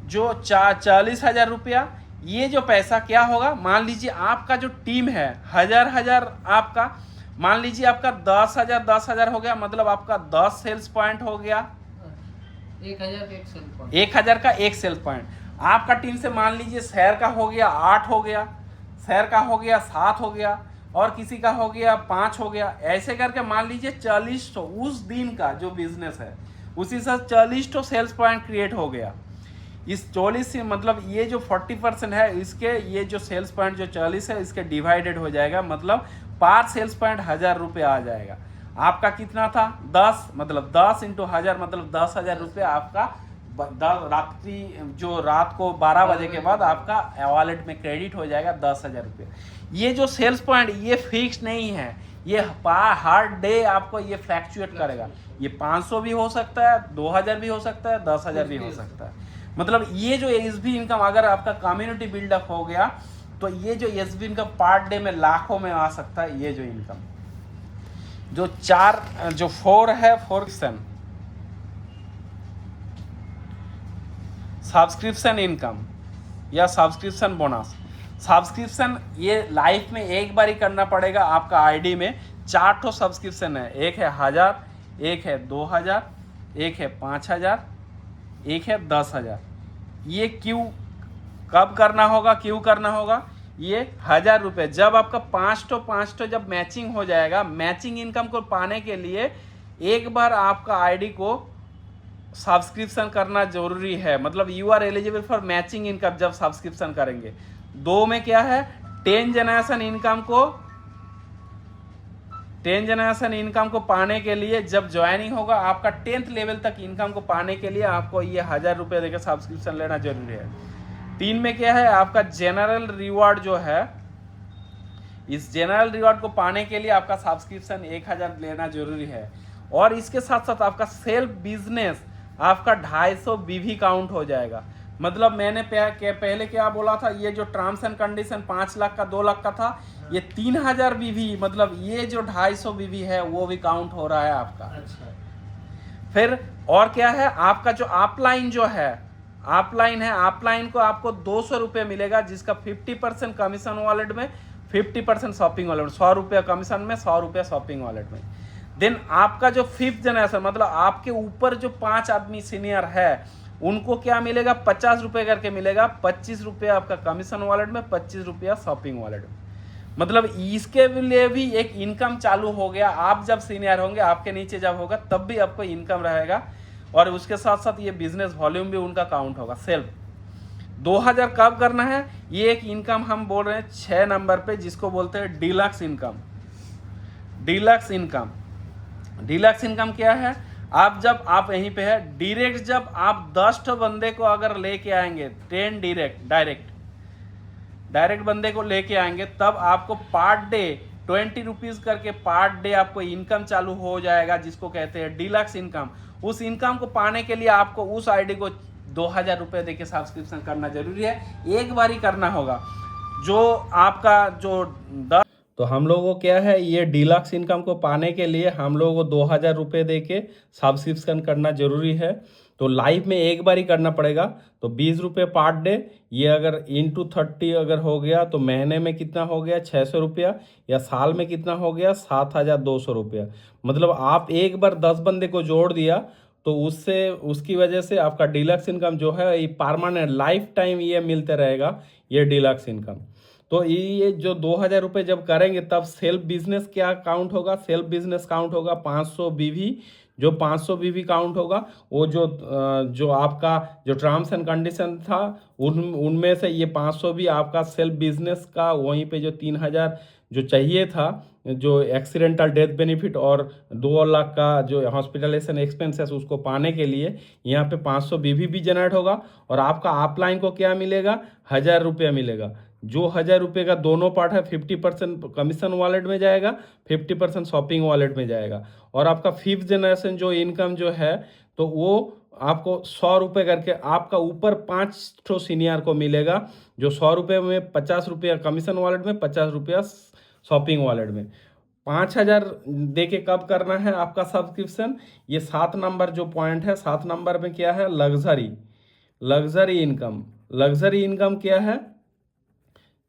जो 40,000 रुपया ये जो पैसा क्या होगा, मान लीजिए आपका जो टीम है हजार आपका, मान लीजिए आपका 10,000 हो गया, मतलब आपका 10 सेल्स पॉइंट हो गया, 1,000 का एक सेल पॉइंट, 1,000 का एक सेल्स पॉइंट। आपका टीम से मान लीजिए शहर का हो गया 8 हो गया, शहर का हो गया 7 हो गया, और किसी का हो गया 5 हो गया, ऐसे करके मान लीजिए 40 उस दिन का जो बिजनेस है उसी से 40 सेल्स पॉइंट क्रिएट हो गया। इस 40 से मतलब ये जो 40% है इसके, ये जो सेल्स पॉइंट जो 40 है इसके डिवाइडेड हो जाएगा, मतलब पर सेल्स पॉइंट 1,000 रुपये आ जाएगा। आपका कितना था 10, मतलब 10 इंटू 1,000 मतलब 10,000 रुपये आपका रात्रि जो रात को 12 बजे के बाद आपका वॉलेट में क्रेडिट हो जाएगा 10,000 रुपये। ये जो सेल्स पॉइंट ये फिक्स नहीं है, ये हर डे आपको ये फ्लैक्चुएट करेगा। ये 500 भी हो सकता है, 2,000 भी हो सकता है, 10,000 भी हो सकता है। मतलब ये जो एसबी इनकम अगर आपका कम्युनिटी बिल्डअप हो गया तो ये जो एसबी इनकम पर डे में लाखों में आ सकता है। ये जो इनकम जो 4 है 4 सब्सक्रिप्शन इनकम या सब्सक्रिप्शन बोनस। सब्सक्रिप्शन ये लाइफ में एक बार ही करना पड़ेगा। आपका आईडी में 4 ठो सब्सक्रिप्शन है, एक है 1,000, एक है 2,000, एक है 5,000, एक है 10,000। ये क्यों कब करना होगा, क्यों करना होगा? ये 1,000 रुपये जब आपका 5 ठो जब मैचिंग हो जाएगा, मैचिंग इनकम को पाने के लिए एक बार आपका आईडी को सब्सक्रिप्शन करना जरूरी है। मतलब you are eligible for matching income जब सब्सक्रिप्शन करेंगे। 2 में क्या है 10 जनरेशन इनकम को पाने के लिए जब ज्वाइनिंग होगा आपका 10th लेवल तक इनकम को पाने के लिए आपको ये 1,000 रुपये देकर सब्सक्रिप्शन लेना जरूरी है। 3 में क्या है आपका जनरल रिवॉर्ड जो है, इस जनरल रिवॉर्ड को पाने के लिए आपका सब्सक्रिप्शन 1,000 लेना जरूरी है। और इसके साथ साथ आपका सेल्फ बिजनेस आपका 250 बीवी काउंट हो जाएगा। मतलब मैंने पहले क्या बोला था, ये जो टर्म्स एंड कंडीशन 5 लाख का 2 लाख का था, ये 3,000 बीवी, मतलब ये जो 250 बीवी है वो भी काउंट हो रहा है आपका। अच्छा। फिर और क्या है आपका जो अपलाइन जो है, अपलाइन को आपको 200 रुपये मिलेगा, जिसका 50% कमीशन वॉलेट में, 50% शॉपिंग वॉलेट में, 100 रुपये कमीशन में, 100 रुपये शॉपिंग वॉलेट में। देन आपका जो 5th जनरेशन मतलब आपके ऊपर जो 5 आदमी सीनियर है उनको क्या मिलेगा 50 रुपये करके मिलेगा। 25 रुपये आपका कमीशन वॉलेट में, 25 रुपया शॉपिंग वॉलेट में। मतलब इसके लिए भी एक इनकम चालू हो गया। आप जब सीनियर होंगे, आपके नीचे जब होगा तब भी आपको इनकम रहेगा, और उसके साथ साथ ये बिजनेस वॉल्यूम भी उनका काउंट होगा। सेल्फ 2,000 कब करना है, ये एक इनकम हम बोल रहे हैं 6 नंबर पे, जिसको बोलते हैं डीलक्स इनकम। डीलक्स इनकम क्या है, आप यहीं पे है डायरेक्ट, जब आप 10 ठो बंदे को अगर लेके आएंगे, 10 डायरेक्ट बंदे को लेके आएंगे, तब आपको पर डे 20 रुपीज़ करके पर डे आपको इनकम चालू हो जाएगा, जिसको कहते हैं डीलक्स इनकम। उस इनकम को पाने के लिए आपको उस आईडी को 2,000 रुपये देके सब्सक्रिप्शन करना जरूरी है। एक बार ही करना होगा। जो आपका जो तो हम लोगों को क्या है, ये डीलक्स इनकम को पाने के लिए हम लोगों को 2,000 रुपये दे के सब्सक्रिप्शन करना जरूरी है। तो लाइफ में एक बार ही करना पड़ेगा। तो 20 रुपये पर डे, ये अगर इंटू 30 अगर हो गया तो महीने में कितना हो गया 600 रुपया, या साल में कितना हो गया 7,200 रुपया। मतलब आप एक बार 10 बंदे को जोड़ दिया तो उससे उसकी वजह से आपका डीलक्स इनकम जो है ये परमानेंट लाइफ टाइम ये मिलते रहेगा, ये डीलक्स इनकम। तो ये जो 2,000 रुपये जब करेंगे तब सेल्फ बिजनेस क्या काउंट होगा, सेल्फ बिजनेस काउंट होगा 500 बीवी। जो 500 बीवी काउंट होगा वो जो आपका जो टर्म्स एंड कंडीशन था उनमें से ये 500 भी आपका सेल्फ बिजनेस का, वहीं पे जो 3,000 जो चाहिए था, जो एक्सीडेंटल डेथ बेनिफिट और 2 लाख का जो हॉस्पिटलाइजेशन एक्सपेंसेस, उसको पाने के लिए यहाँ पे 500 बीवी भी जनरेट होगा। और आपका अपलाइन को क्या मिलेगा 1,000 रुपया मिलेगा। जो 1,000 रुपये का दोनों पार्ट है, 50% कमीशन वॉलेट में जाएगा, 50% शॉपिंग वॉलेट में जाएगा। और आपका 5th जनरेशन जो इनकम जो है तो वो आपको 100 रुपये करके आपका ऊपर 5 ठो सीनियर को मिलेगा, जो 100 रुपये में 50 रुपया कमीशन वॉलेट में, 50 रुपया शॉपिंग वॉलेट में। 5,000 दे के कब करना है आपका सब्सक्रिप्शन, ये 7 नंबर जो पॉइंट है, 7 नंबर में क्या है लग्जरी इनकम। लग्जरी इनकम क्या है,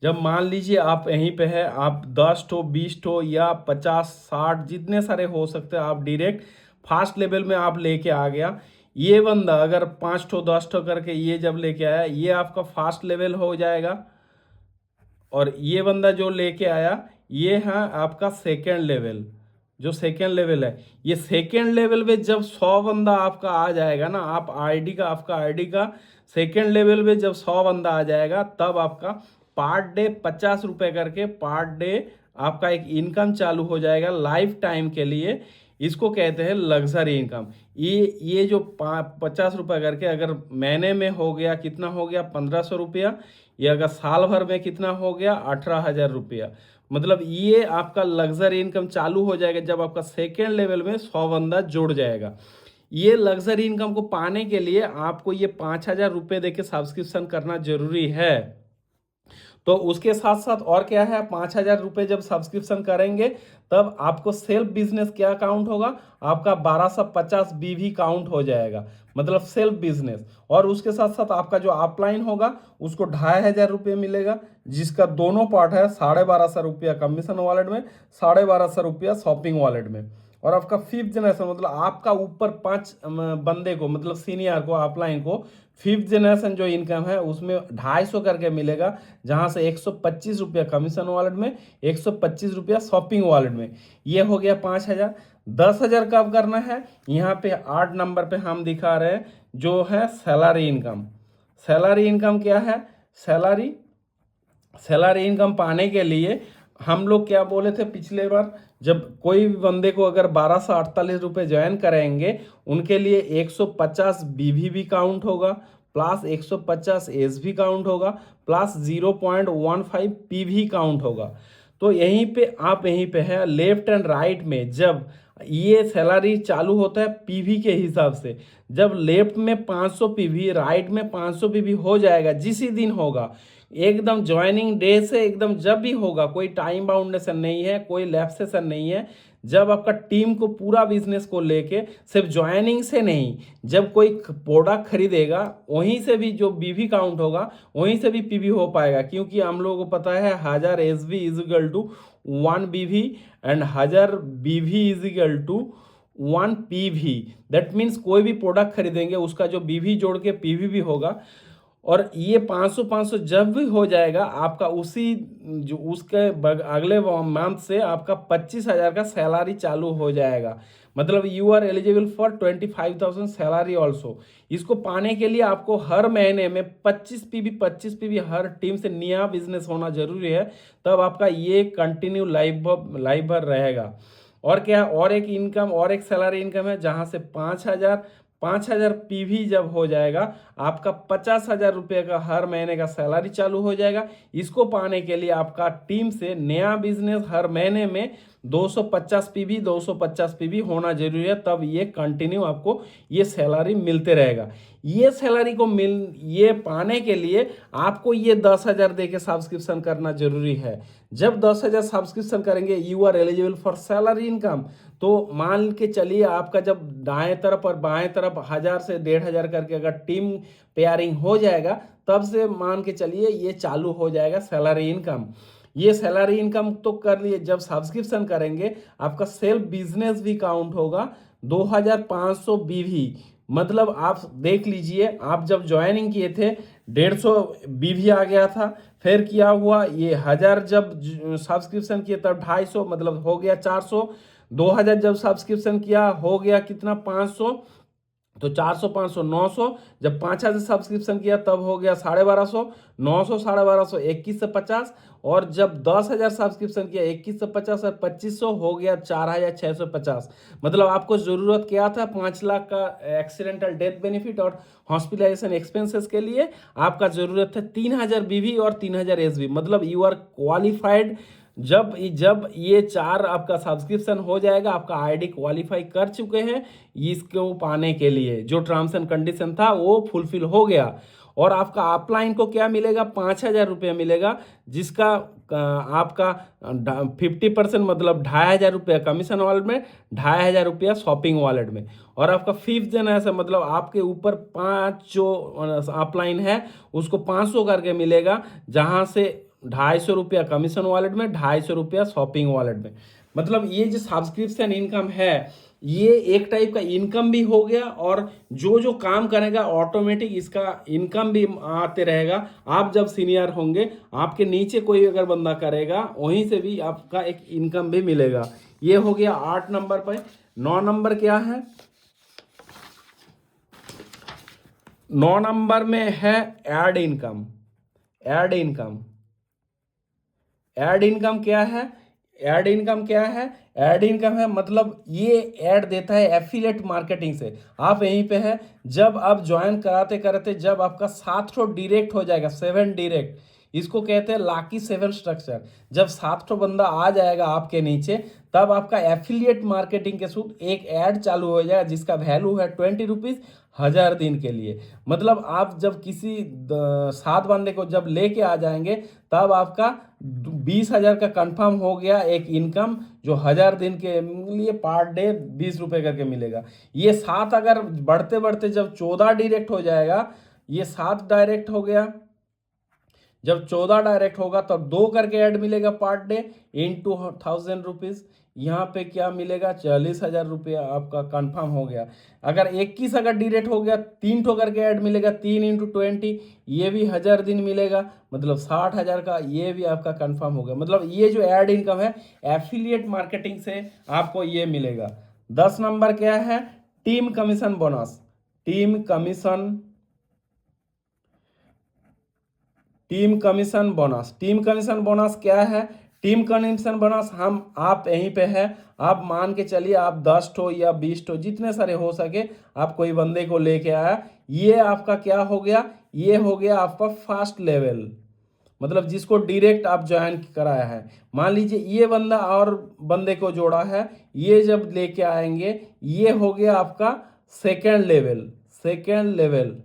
जब मान लीजिए आप यहीं पे है, आप 10 ठो 20 ठो या 50 60 जितने सारे हो सकते हैं, आप डायरेक्ट फास्ट लेवल में आप लेके आ गया। ये बंदा अगर 5 ठो 10 ठो करके ये जब लेके आया, ये आपका फास्ट लेवल हो जाएगा। और ये बंदा जो लेके आया, ये है आपका सेकेंड लेवल। जो सेकेंड लेवल है, ये सेकेंड लेवल में जब 100 बंदा आपका आ जाएगा ना, आप आपका आईडी का सेकेंड लेवल में जब 100 बंदा आ जाएगा, तब आपका पर डे 50 रुपये करके पर डे आपका एक इनकम चालू हो जाएगा लाइफ टाइम के लिए। इसको कहते हैं लग्जरी इनकम। ये जो 50 रुपये करके अगर महीने में हो गया, कितना हो गया 1500 रुपया, ये अगर साल भर में कितना हो गया 18,000 रुपया। मतलब ये आपका लग्जरी इनकम चालू हो जाएगा जब आपका सेकेंड लेवल में 100 बंदा जुड़ जाएगा। ये लग्जरी इनकम को पाने के लिए आपको ये 5,000 रुपये देके सब्सक्रिप्शन करना जरूरी है। तो उसके साथ साथ और क्या है, 5,000 रुपये जब सब्सक्रिप्शन करेंगे तब आपको सेल्फ बिजनेस क्या काउंट होगा, आपका 1250 BV काउंट हो जाएगा, मतलब सेल्फ बिजनेस। और उसके साथ साथ आपका जो अपलाइन होगा उसको 2,500 रुपये मिलेगा, जिसका दोनों पार्ट है 1,250 रुपया कमीशन वॉलेट में, 1,250 रुपया शॉपिंग वॉलेट में। और आपका फिफ्थ जनरेशन मतलब आपका ऊपर 5 बंदे को, मतलब सीनियर को, अपलाइन को फिफ्थ जनरेशन जो इनकम है उसमें 250 करके मिलेगा, जहां से 125 रुपया कमीशन वॉलेट में, 125 रुपया शॉपिंग वॉलेट में। ये हो गया 5,000। 10,000 कब करना है, यहाँ पे 8 नंबर पे हम दिखा रहे हैं जो है सैलरी इनकम। सैलरी इनकम क्या है, सैलरी इनकम पाने के लिए हम लोग क्या बोले थे पिछले बार, जब कोई भी बंदे को अगर 1,248 रुपये ज्वाइन करेंगे, उनके लिए 150 BV भी काउंट होगा, प्लस 150 एस भी काउंट होगा, प्लस 0.15 PV काउंट होगा। तो यहीं पे आप यहीं पे है लेफ्ट एंड राइट में, जब ये सैलरी चालू होता है PV के हिसाब से। जब लेफ्ट में 500 PV, राइट में 500 PV हो जाएगा, जिस ही दिन होगा, एकदम ज्वाइनिंग डे से एकदम जब भी होगा, कोई टाइम बाउंडेशन नहीं है, कोई लैप्सेशन नहीं है। जब आपका टीम को पूरा बिजनेस को लेके सिर्फ ज्वाइनिंग से नहीं, जब कोई प्रोडक्ट खरीदेगा वहीं से भी जो BV काउंट होगा, वहीं से भी PV हो पाएगा। क्योंकि हम लोगों को पता है 1000 SB is equal to 1 BV and 1000 BV is equal to 1 PV। That means कोई भी प्रोडक्ट खरीदेंगे उसका जो BV जोड़ के PV भी होगा। और ये 500 जब भी हो जाएगा आपका, उसी जो उसके अगले मंथ से आपका 25,000 का सैलरी चालू हो जाएगा। मतलब you are eligible for 25,000 salary also. इसको पाने के लिए आपको हर महीने में 25 PV हर टीम से नया बिजनेस होना जरूरी है, तब आपका ये कंटिन्यू लाइफ भर रहेगा। और क्या, और एक इनकम, और एक सैलरी इनकम है, जहाँ से 5,000 PV जब हो जाएगा, आपका 50,000 रुपये का हर महीने का सैलरी चालू हो जाएगा। इसको पाने के लिए आपका टीम से नया बिजनेस हर महीने में 250 PV होना जरूरी है, तब ये कंटिन्यू आपको ये सैलरी मिलते रहेगा। ये सैलरी को ये पाने के लिए आपको ये 10,000 दे के सब्सक्रिप्शन करना जरूरी है। जब 10,000 सब्सक्रिप्शन करेंगे, you are eligible for salary income. तो मान के चलिए आपका जब दाएं तरफ और बाएं तरफ 1,000 से 1,500 करके अगर टीम पेयरिंग हो जाएगा, तब से मान के चलिए ये चालू हो जाएगा सैलरी इनकम। ये सैलरी इनकम तो कर लिए, जब सब्सक्रिप्शन करेंगे आपका सेल्फ बिजनेस भी काउंट होगा 2,500 BV। मतलब आप देख लीजिए, आप जब ज्वाइनिंग किए थे 150 BV आ गया था, फिर क्या हुआ, ये 1,000 जब सब्सक्रिप्शन किए तब 250, मतलब हो गया 400। 2,000 जब सब्सक्रिप्शन किया हो गया कितना 500, तो 400 500 900। जब 5,000 सब्सक्रिप्शन किया तब हो गया 1250, 900 1250 21 से 50। और जब 10,000 सब्सक्रिप्शन किया 21 से 50 और 2500 हो गया 4,650। मतलब आपको ज़रूरत क्या था, 5 लाख का एक्सीडेंटल डेथ बेनिफिट और हॉस्पिटलाइजेशन एक्सपेंसेस के लिए आपका ज़रूरत था 3,000 BV और 3,000 SB। मतलब यू आर क्वालिफाइड। जब ये 4 आपका सब्सक्रिप्शन हो जाएगा, आपका आईडी क्वालिफाई कर चुके हैं, इसको पाने के लिए जो टर्म्स एंड कंडीशन था वो फुलफिल हो गया। और आपका अपलाइन को क्या मिलेगा, 5,000 मिलेगा, जिसका आपका 50% मतलब 2,500 कमीशन वॉलेट में, 2,500 शॉपिंग वॉलेट में। और आपका फिफ्थ जनरेशन मतलब आपके ऊपर 5 जो अपलाइन है उसको 500 करके मिलेगा, जहाँ से ₹250 कमीशन वॉलेट में, ₹250 शॉपिंग वॉलेट में। मतलब ये जो सब्सक्रिप्शन इनकम है, ये एक टाइप का इनकम भी हो गया, और जो जो काम करेगा ऑटोमेटिक इसका इनकम भी आते रहेगा। आप जब सीनियर होंगे, आपके नीचे कोई अगर बंदा करेगा, वहीं से भी आपका एक इनकम भी मिलेगा। ये हो गया 8 नंबर पर। 9 नंबर क्या है? 9 नंबर में है ad income. Ad income, ad income क्या है? एड इनकम क्या है? एड इनकम है मतलब ये ऐड देता है एफिलिएट मार्केटिंग से। आप यहीं पे है, जब आप ज्वाइन कराते कराते जब आपका 7 डायरेक्ट हो जाएगा, 7 डायरेक्ट, इसको कहते हैं लाकी 7 स्ट्रक्चर। जब 7 बंदा आ जाएगा आपके नीचे, तब आपका एफिलिएट मार्केटिंग के थ्रू एक ऐड चालू हो जाएगा, जिसका वैल्यू है 20 रुपीज़ 1000 दिन के लिए। मतलब आप जब किसी 7 बंदे को जब लेके आ जाएंगे, तब आपका 20,000 का कंफर्म हो गया एक इनकम, जो 1000 दिन के लिए पर डे 20 रुपये करके मिलेगा। ये 7 अगर बढ़ते बढ़ते जब 14 डायरेक्ट हो जाएगा, ये 7 डायरेक्ट हो गया, जब 14 डायरेक्ट होगा तब 2 करके ऐड मिलेगा पर डे इंटू 1000 रुपीज़। यहाँ पे क्या मिलेगा? 40,000 रुपया आपका कंफर्म हो गया। अगर 21 अगर डायरेक्ट हो गया, 3 ठो करके ऐड मिलेगा, 3 इंटू 20, ये भी 1000 दिन मिलेगा, मतलब 60,000 का ये भी आपका कंफर्म हो गया। मतलब ये जो ऐड इनकम है, एफिलिएट मार्केटिंग से आपको ये मिलेगा। 10 नंबर क्या है? Team commission bonus. Team commission, team commission bonus. Team commission bonus क्या है? टीम कमीशन बोनस हम आप यहीं पे है, आप मान के चलिए आप 10 ठो या 20 ठो जितने सारे हो सके, आप कोई बंदे को लेके आया, ये आपका क्या हो गया? ये हो गया आपका फर्स्ट लेवल, मतलब जिसको डायरेक्ट आप ज्वाइन कराया है। मान लीजिए ये बंदा और बंदे को जोड़ा है, ये जब लेके आएंगे, ये हो गया आपका सेकेंड लेवल। सेकेंड लेवल,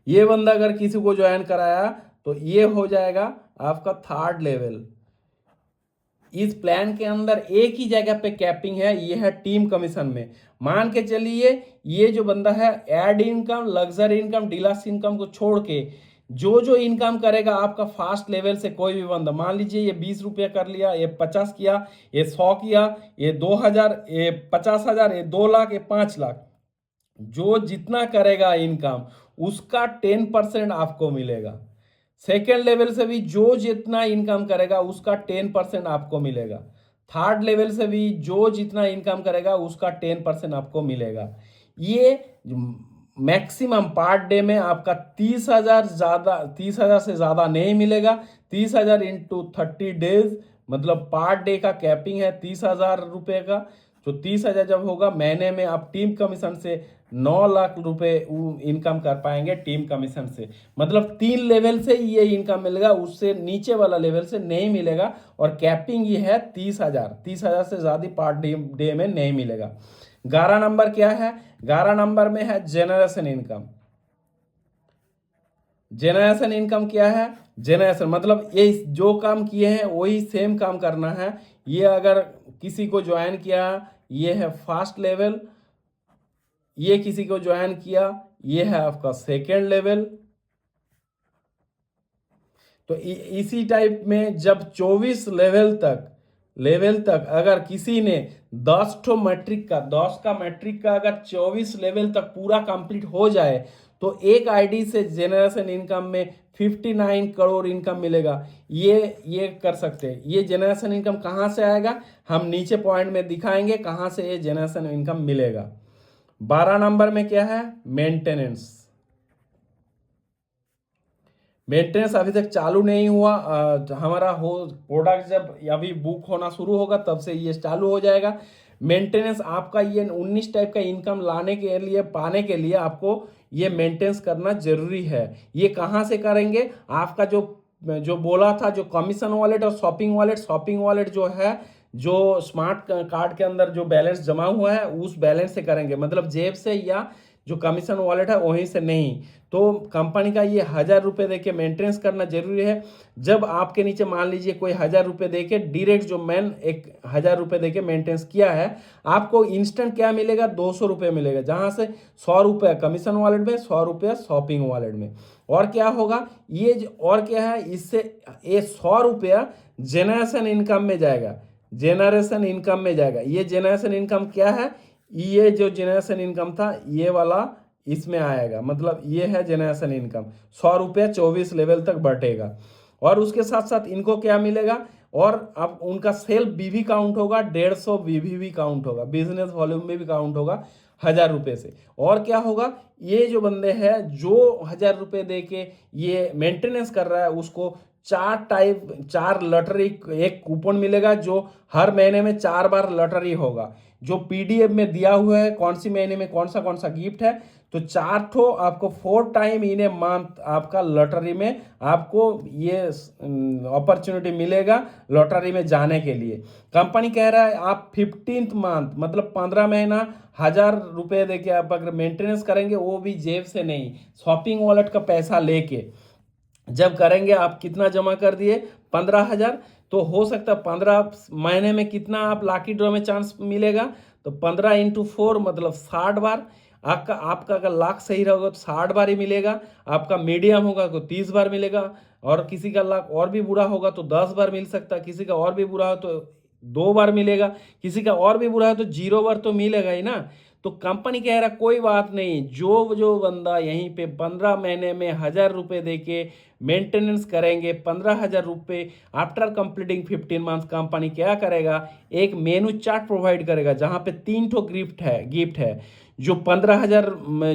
ये बंदा अगर किसी को ज्वाइन कराया तो ये हो जाएगा आपका थर्ड लेवल। इस प्लान के अंदर एक ही जगह पे कैपिंग है, ये है टीम कमीशन में। मान के चलिए ये जो बंदा है, ad income, luxury income, deluxe income को छोड़ के जो जो इनकम करेगा आपका फास्ट लेवल से कोई भी बंदा, मान लीजिए ये 20 रुपये कर लिया, ये 50 किया, ये 100 किया, ये 2000, ये 50,000, ये 2 लाख, ये 5 लाख, जो जितना करेगा इनकम उसका 10% आपको मिलेगा। सेकेंड लेवल से भी जो जितना इनकम करेगा उसका 10% आपको मिलेगा। थर्ड लेवल से भी जो जितना इनकम करेगा उसका 10% आपको मिलेगा। ये मैक्सिमम पर डे में आपका 30,000 ज़्यादा, 30,000 से ज़्यादा नहीं मिलेगा। 30,000 इंटू 30 डेज, मतलब पर डे का कैपिंग है 30,000 रुपये का। तो 30,000 जब होगा, महीने में आप टीम कमीशन से 9 लाख रुपए इनकम कर पाएंगे टीम कमीशन से। मतलब 3 लेवल से ये इनकम मिलेगा, उससे नीचे वाला लेवल से नहीं मिलेगा। और कैपिंग ये है 30,000, 30,000 से ज़्यादा पर डे में नहीं मिलेगा। 11 नंबर क्या है? 11 नंबर में है जेनरेशन इनकम। जेनरेशन इनकम क्या है? जेनरेशन मतलब ये जो काम किए हैं वही सेम काम करना है। ये अगर किसी को ज्वाइन किया, ये है फर्स्ट लेवल, ये किसी को ज्वाइन किया, ये है आपका सेकेंड लेवल। तो इसी टाइप में जब 24 लेवल तक अगर किसी ने 10 ठो मैट्रिक का, 10 का मैट्रिक का अगर 24 लेवल तक पूरा कंप्लीट हो जाए, तो एक आईडी से जेनरेशन इनकम में 59 करोड़ इनकम मिलेगा। ये कर सकते हैं। ये जेनरेशन इनकम कहाँ से आएगा, हम नीचे पॉइंट में दिखाएंगे कहाँ से ये जेनरेशन इनकम मिलेगा। 12 नंबर में क्या है? मेंटेनेंस। मेंटेनेंस अभी तक चालू नहीं हुआ, हमारा हो प्रोडक्ट जब अभी बुक होना शुरू होगा तब से ये चालू हो जाएगा। मेंटेनेंस आपका ये 19 टाइप का इनकम लाने के लिए, पाने के लिए आपको ये मेंटेनेंस करना जरूरी है। ये कहाँ से करेंगे? आपका जो बोला था, जो कमीशन वॉलेट और शॉपिंग वॉलेट, शॉपिंग वॉलेट जो है, जो स्मार्ट कार्ड के अंदर जो बैलेंस जमा हुआ है उस बैलेंस से करेंगे, मतलब जेब से या जो कमीशन वॉलेट है वहीं से नहीं। तो कंपनी का ये 1000 रुपये दे के मेंटेनेंस करना जरूरी है। जब आपके नीचे मान लीजिए कोई 1000 रुपये दे के डायरेक्ट जो मैन एक 1000 रुपये दे के मेंटेनेंस किया है, आपको इंस्टेंट क्या मिलेगा, 200 रुपये मिलेगा, जहाँ से 100 रुपये कमीशन वॉलेट में, 100 रुपये शॉपिंग वॉलेट में। और क्या होगा और क्या है, इससे ये 100 रुपया जेनरेशन इनकम में जाएगा, जेनरेशन इनकम में जाएगा। ये जेनरेशन इनकम क्या है, ये जो जेनरेशन इनकम था ये वाला इसमें आएगा, मतलब ये है जेनरेशन इनकम। 100 रुपया 24 लेवल तक बढ़ेगा। और उसके साथ साथ इनको क्या मिलेगा, और अब उनका सेल्फ बीवी काउंट होगा, 150 बीवी भी काउंट होगा, बिजनेस वॉल्यूम में भी काउंट होगा 1000 रुपये से। और क्या होगा, ये जो बंदे हैं जो 1000 रुपये दे के ये मेंटेनेंस कर रहा है, उसको 4 लॉटरी, एक कूपन मिलेगा जो हर महीने में 4 बार लॉटरी होगा, जो पीडीएफ में दिया हुआ है कौन सी महीने में कौन सा गिफ्ट है। तो 4 ठो आपको 4 टाइम इन ए मंथ आपका लॉटरी में आपको ये अपॉर्चुनिटी मिलेगा लॉटरी में जाने के लिए। कंपनी कह रहा है आप 15th मंथ मतलब 15 महीना 1000 रुपये दे के आप अगर मेंटेनेंस करेंगे, वो भी जेब से नहीं, शॉपिंग वॉलेट का पैसा लेके जब करेंगे, आप कितना जमा कर दिए 15,000, तो हो सकता है 15 महीने में कितना आप लाकी ड्रॉ में चांस मिलेगा, तो 15 इंटू 4 मतलब 60 बार। आपका अगर लाख सही रहेगा तो 60 बार ही मिलेगा, आपका मीडियम होगा तो 30 बार मिलेगा, और किसी का लाख और भी बुरा होगा तो 10 बार मिल सकता है, किसी का और भी बुरा हो तो 2 बार मिलेगा, किसी का और भी बुरा है तो 0 बार तो मिलेगा ही ना। तो कंपनी कह रहा कोई बात नहीं, जो बंदा यहीं पे 15 महीने में 1000 रुपये दे के मेंटेनेंस करेंगे, 15,000 रुपये आफ्टर कंप्लीटिंग 15 मंथ, कंपनी क्या करेगा, एक मेनू चार्ट प्रोवाइड करेगा जहाँ पे 3 ठो गिफ्ट है जो 15,000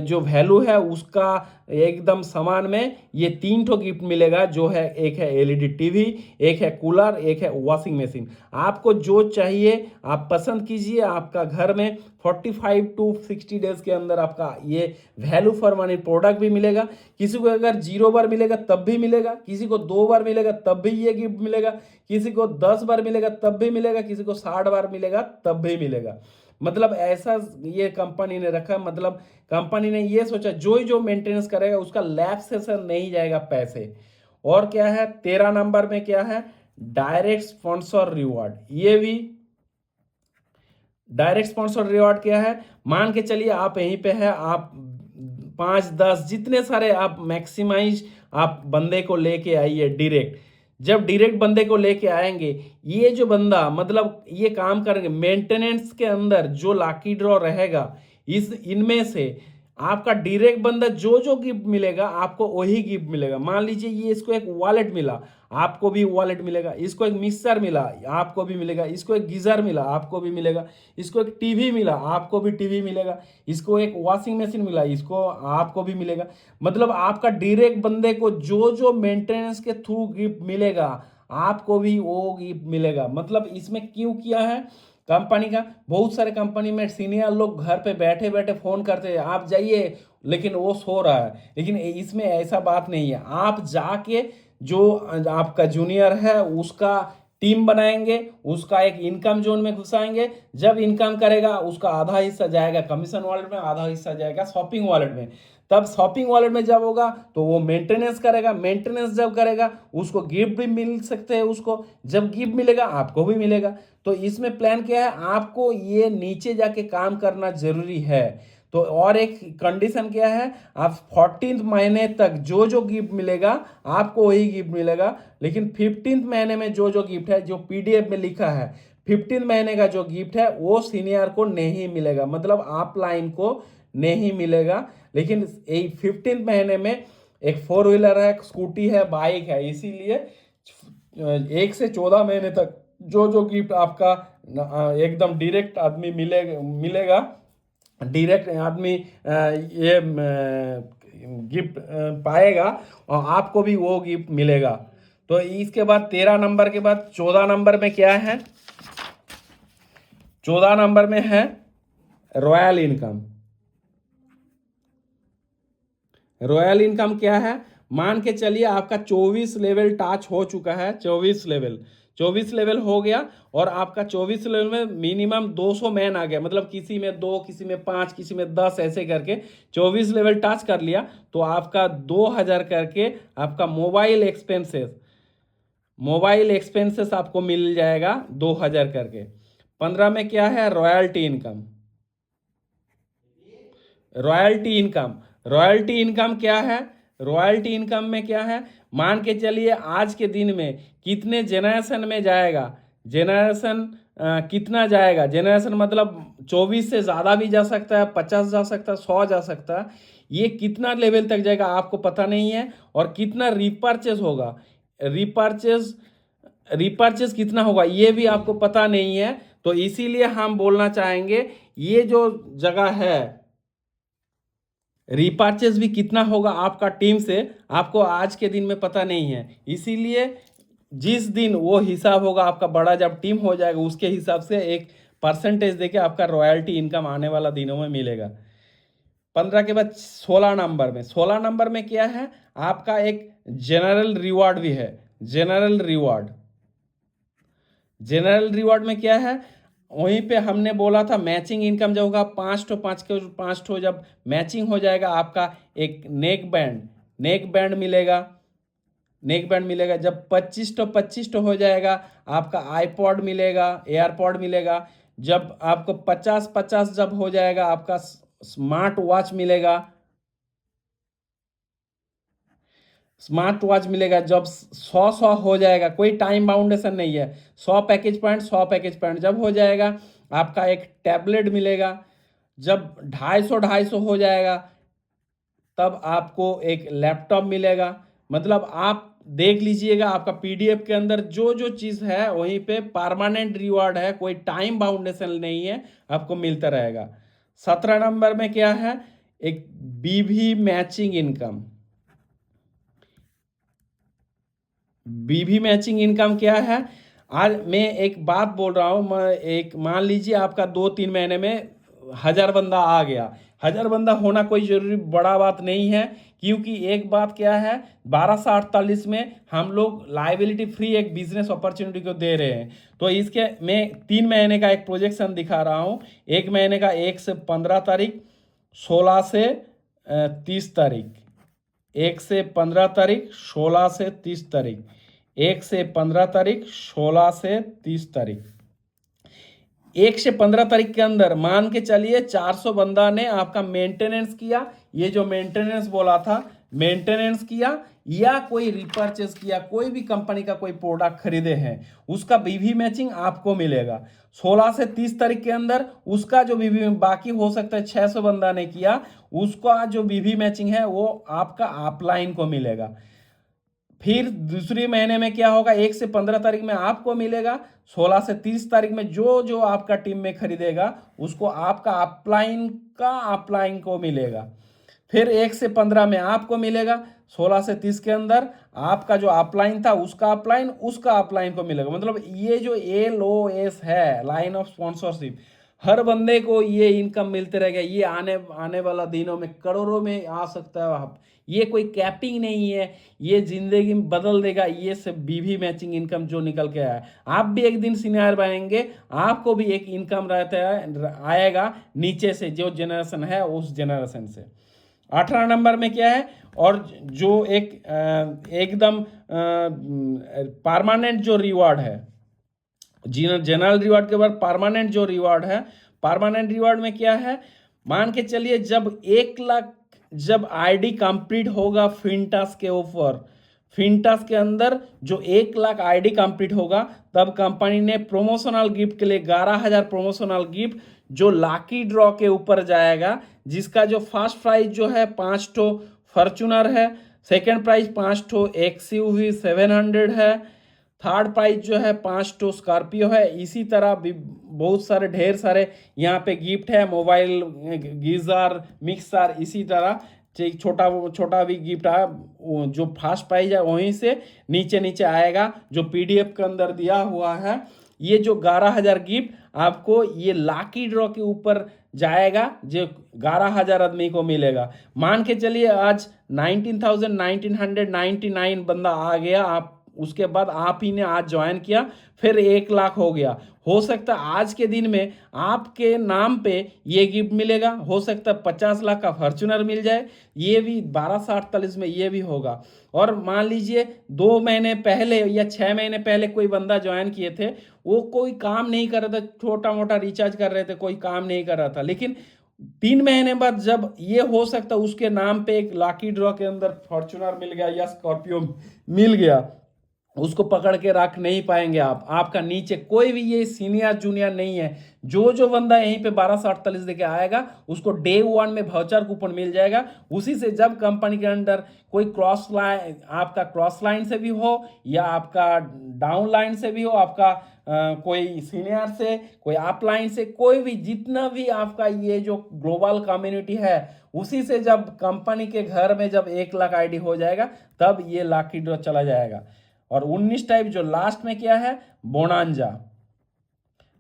जो वैल्यू है उसका एकदम समान में ये 3 ठो गिफ्ट मिलेगा, जो है एक है एलईडी टीवी, एक है कूलर, एक है वॉशिंग मशीन। आपको जो चाहिए आप पसंद कीजिए, आपका घर में 45 टू 60 डेज के अंदर आपका ये वैल्यू फॉर मनी प्रोडक्ट भी मिलेगा। किसी को अगर 0 बार मिलेगा तब भी मिलेगा, किसी को 2 बार मिलेगा तब भी ये गिफ्ट मिलेगा, किसी को 10 बार मिलेगा तब भी मिलेगा, किसी को 60 बार मिलेगा तब भी मिलेगा। मतलब ऐसा ये कंपनी ने रखा, मतलब कंपनी ने ये सोचा जो मेंटेनेंस करेगा उसका लैब से नहीं जाएगा पैसे। और क्या है 13 नंबर में क्या है, डायरेक्ट स्पॉन्सर रिवॉर्ड। ये भी डायरेक्ट स्पॉन्सर रिवॉर्ड क्या है, मान के चलिए आप यहीं पे है, आप 5-10 जितने सारे आप मैक्सिमाइज आप बंदे को लेके आइए डायरेक्ट। जब डायरेक्ट बंदे को लेके आएंगे, ये जो बंदा मतलब ये काम करेंगे मेंटेनेंस के अंदर, जो लाकी ड्रॉ रहेगा इनमें से आपका डायरेक्ट बंदा जो गिफ्ट मिलेगा आपको वही गिफ्ट मिलेगा। मान लीजिए ये इसको एक वॉलेट मिला, आपको भी वॉलेट मिलेगा, इसको एक मिक्सर मिला आपको भी मिलेगा, इसको एक गीजर मिला आपको भी मिलेगा, इसको एक टीवी मिला आपको भी टीवी मिलेगा, इसको एक वॉशिंग मशीन मिला इसको आपको भी मिलेगा। मतलब आपका डायरेक्ट बंदे को जो मेंटेनेंस के थ्रू गिफ्ट मिलेगा आपको भी वो गिफ्ट मिलेगा। मतलब इसमें क्यों किया है कंपनी का, बहुत सारे कंपनी में सीनियर लोग घर पे बैठे बैठे फोन करते हैं आप जाइए, लेकिन वो सो रहा है। लेकिन इसमें ऐसा बात नहीं है, आप जाके जो आपका जूनियर है उसका टीम बनाएंगे, उसका एक इनकम जोन में घुसाएंगे। जब इनकम करेगा उसका आधा हिस्सा जाएगा कमीशन वॉलेट में, आधा हिस्सा जाएगा शॉपिंग वॉलेट में। तब शॉपिंग वॉलेट में जब होगा तो वो मेंटेनेंस करेगा, मेंटेनेंस जब करेगा उसको गिफ्ट भी मिल सकते हैं, उसको जब गिफ्ट मिलेगा आपको भी मिलेगा। तो इसमें प्लान क्या है, आपको ये नीचे जाके काम करना जरूरी है। तो और एक कंडीशन क्या है, आप 14th महीने तक जो गिफ्ट मिलेगा आपको वही गिफ्ट मिलेगा, लेकिन 15th महीने में जो गिफ्ट है जो पीडीएफ में लिखा है 15 महीने का जो गिफ्ट है वो सीनियर को नहीं मिलेगा, मतलब आप लाइन को नहीं मिलेगा। लेकिन 15 महीने में एक 4 व्हीलर है, स्कूटी है, बाइक है, इसीलिए 1 से 14 महीने तक जो गिफ्ट आपका एकदम डायरेक्ट आदमी मिलेगा डायरेक्ट आदमी ये गिफ्ट पाएगा और आपको भी वो गिफ्ट मिलेगा। तो इसके बाद 13 नंबर के बाद 14 नंबर में क्या है, 14 नंबर में है रॉयल इनकम। रॉयल इनकम क्या है, मान के चलिए आपका 24 लेवल टच हो चुका है, 24 लेवल 24 लेवल हो गया और आपका 24 लेवल में मिनिमम 200 मैन आ गया, मतलब किसी में 2, किसी में 5, किसी में 10, ऐसे करके 24 लेवल टच कर लिया तो आपका 2000 करके आपका मोबाइल एक्सपेंसेस आपको मिल जाएगा 2000 करके। 15 में क्या है, royalty income. Royalty income, royalty income क्या है, रॉयल्टी इनकम में क्या है, मान के चलिए आज के दिन में कितने जेनरेशन में जाएगा, जेनरेशन कितना जाएगा, जेनरेशन मतलब 24 से ज़्यादा भी जा सकता है, 50 जा सकता है, 100 जा सकता है, ये कितना लेवल तक जाएगा आपको पता नहीं है। और कितना रिपर्चेज होगा, रिपर्चेज रिपर्चेज कितना होगा ये भी आपको पता नहीं है। तो इसीलिए हम बोलना चाहेंगे ये जो जगह है, रिपर्चेज भी कितना होगा आपका टीम से, आपको आज के दिन में पता नहीं है। इसीलिए जिस दिन वो हिसाब होगा आपका बड़ा, जब टीम हो जाएगा उसके हिसाब से एक परसेंटेज देके आपका रॉयल्टी इनकम आने वाला दिनों में मिलेगा। 15 के बाद 16 नंबर में, 16 नंबर में क्या है, आपका एक जनरल रिवॉर्ड भी है। जनरल रिवॉर्ड, जनरल रिवॉर्ड में क्या है, वहीं पे हमने बोला था मैचिंग इनकम जब होगा 5 ठो जब मैचिंग हो जाएगा आपका एक नेक बैंड मिलेगा। नेक बैंड मिलेगा जब 25 हो जाएगा आपका आईपॉड मिलेगा, एयरपॉड मिलेगा। जब आपको 50 जब हो जाएगा आपका स्मार्ट वॉच मिलेगा, स्मार्ट वॉच मिलेगा। जब 100 हो जाएगा, कोई टाइम बाउंडेशन नहीं है, 100 पैकेज पॉइंट जब हो जाएगा आपका एक टैबलेट मिलेगा। जब 250 हो जाएगा तब आपको एक लैपटॉप मिलेगा। मतलब आप देख लीजिएगा आपका पीडीएफ के अंदर जो जो चीज़ है वहीं पे परमानेंट रिवॉर्ड है, कोई टाइम बाउंडेशन नहीं है, आपको मिलता रहेगा। 17 नंबर में क्या है, एक बीवी मैचिंग इनकम। बीवी मैचिंग इनकम क्या है, आज मैं एक बात बोल रहा हूँ, मैं एक मान लीजिए आपका 2-3 महीने में 1000 बंदा आ गया। 1000 बंदा होना कोई जरूरी बड़ा बात नहीं है, क्योंकि एक बात क्या है, 1248 में हम लोग लाइबिलिटी फ्री एक बिजनेस अपॉर्चुनिटी को दे रहे हैं। तो इसके मैं 3 महीने का एक प्रोजेक्शन दिखा रहा हूँ। 1 महीने का 1 से 15 तारीख, 16 से 30 तारीख, 1 से 15 तारीख, 16 से 30 तारीख, 1 से 15 तारीख, 16 से 30 तारीख। 1 से 15 तारीख के अंदर मान के चलिए 400 बंदा ने आपका मेंटेनेंस किया। ये जो मेंटेनेंस बोला था, मेंटेनेंस किया या कोई रिपर्चेस किया, कोई भी कंपनी का कोई प्रोडक्ट खरीदे हैं, उसका बीवी मैचिंग आपको मिलेगा। 16 से 30 तारीख के अंदर उसका जो बीवी बाकी हो सकता है 600 बंदा ने किया, उसका जो बीवी मैचिंग है वो आपका अपलाइन को मिलेगा। फिर दूसरे महीने में क्या होगा, 1 से 15 तारीख में आपको मिलेगा। 16 से 30 तारीख में जो जो आपका टीम में खरीदेगा उसको आपका अपलाइन को मिलेगा। फिर 1 से 15 में आपको मिलेगा। 16 से 30 के अंदर आपका जो अपलाइन था उसका अपलाइन को मिलेगा। मतलब ये जो LOS है, लाइन ऑफ स्पॉन्सरशिप, हर बंदे को ये इनकम मिलते रहेगा। ये आने वाला दिनों में करोड़ों में आ सकता है। आप ये कोई कैपिंग नहीं है, ये जिंदगी में बदल देगा। ये सब बीवी मैचिंग इनकम जो निकल के आया, आप भी एक दिन सीनियर बनेंगे, आपको भी एक इनकम रहता है आएगा नीचे से, जो जनरेशन है उस जनरेशन से। 18 नंबर में क्या है, और जो एकदम परमानेंट जो रिवॉर्ड है, जनरल रिवॉर्ड के बाद परमानेंट जो रिवॉर्ड है, परमानेंट रिवॉर्ड में क्या है, मान के चलिए जब 1 लाख जब आईडी कंप्लीट होगा फिनटास के ऊपर, फिनटास के अंदर जो 1 लाख आईडी कंप्लीट होगा, तब कंपनी ने प्रोमोशनल गिफ्ट के लिए 11,000 प्रोमोशनल गिफ्ट जो लाकी ड्रॉ के ऊपर जाएगा, जिसका जो फर्स्ट प्राइज जो है 5 ठो फॉर्च्यूनर है, सेकेंड प्राइज 5 ठो XUV 700 है, थर्ड प्राइज जो है 5 ठो स्कॉर्पियो है। इसी तरह भी बहुत सारे ढेर सारे यहाँ पे गिफ्ट है, मोबाइल, गीजर, मिक्सर, इसी तरह छोटा छोटा भी गिफ्ट है। जो फर्स्ट प्राइज है वहीं से नीचे नीचे आएगा, जो PDF के अंदर दिया हुआ है। ये जो 11,000 गिफ्ट आपको ये लाकी ड्रॉ के ऊपर जाएगा, जो 11,000 आदमी को मिलेगा। मान के चलिए आज 19,999 बंदा आ गया, आप उसके बाद आप ही ने आज ज्वाइन किया, फिर 1 लाख हो गया। हो सकता है आज के दिन में आपके नाम पे ये गिफ्ट मिलेगा, हो सकता है 50 लाख का फॉर्च्यूनर मिल जाए, ये भी 1248 में ये भी होगा। और मान लीजिए 2 महीने पहले या 6 महीने पहले कोई बंदा ज्वाइन किए थे, वो कोई काम नहीं कर रहा था, छोटा मोटा रिचार्ज कर रहे थे, कोई काम नहीं कर रहा था, लेकिन 3 महीने बाद जब ये हो सकता है उसके नाम पे एक लाकी ड्रॉ के अंदर फॉर्च्यूनर मिल गया या स्कॉर्पियो मिल गया, उसको पकड़ के रख नहीं पाएंगे आप। आपका नीचे कोई भी ये सीनियर जूनियर नहीं है, जो बंदा यहीं पे 1248 देके आएगा उसको डे 1 में वाउचर कूपन मिल जाएगा। उसी से जब कंपनी के अंदर कोई क्रॉस लाइन, आपका क्रॉस लाइन से भी हो या आपका डाउन लाइन से भी हो, आपका कोई सीनियर से, कोई अप लाइन से, कोई भी जितना भी आपका ये जो ग्लोबल कम्युनिटी है, उसी से जब कंपनी के घर में जब 1 लाख आईडी हो जाएगा तब ये लाकी ड्रॉ चला जाएगा। और 19 टाइप जो लास्ट में क्या है, बोनांजा।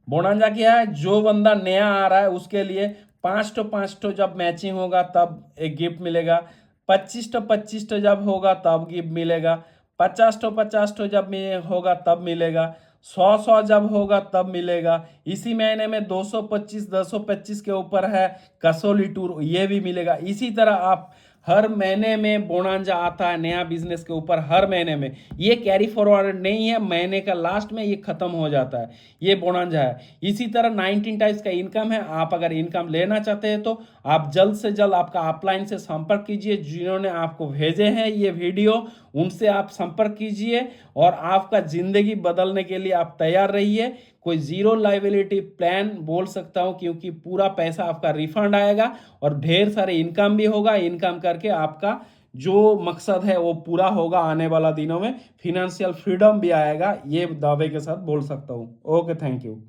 बोनांजा क्या है, जो बंदा नया आ रहा है उसके लिए 5 जब मैचिंग होगा तब एक गिफ्ट मिलेगा, 25 जब होगा तब गिफ्ट मिलेगा, 50 जब में होगा तब मिलेगा, 100 जब होगा तब मिलेगा। इसी महीने में 225 के ऊपर है कसौली टूर, ये भी मिलेगा। इसी तरह आप हर महीने में बोनांजा आता है नया बिजनेस के ऊपर, हर महीने में। ये कैरी फॉरवर्ड नहीं है, महीने का लास्ट में ये खत्म हो जाता है, ये बोनांजा है। इसी तरह 19 टाइप्स का इनकम है। आप अगर इनकम लेना चाहते हैं तो आप जल्द से जल्द आपका अपलाइन से संपर्क कीजिए, जिन्होंने आपको भेजे हैं ये वीडियो उनसे आप संपर्क कीजिए और आपका जिंदगी बदलने के लिए आप तैयार रहिए। कोई जीरो लाइबिलिटी प्लान बोल सकता हूं, क्योंकि पूरा पैसा आपका रिफंड आएगा और ढेर सारे इनकम भी होगा। इनकम करके आपका जो मकसद है वो पूरा होगा, आने वाला दिनों में फिनेंशियल फ्रीडम भी आएगा, ये दावे के साथ बोल सकता हूं। Okay, thank you.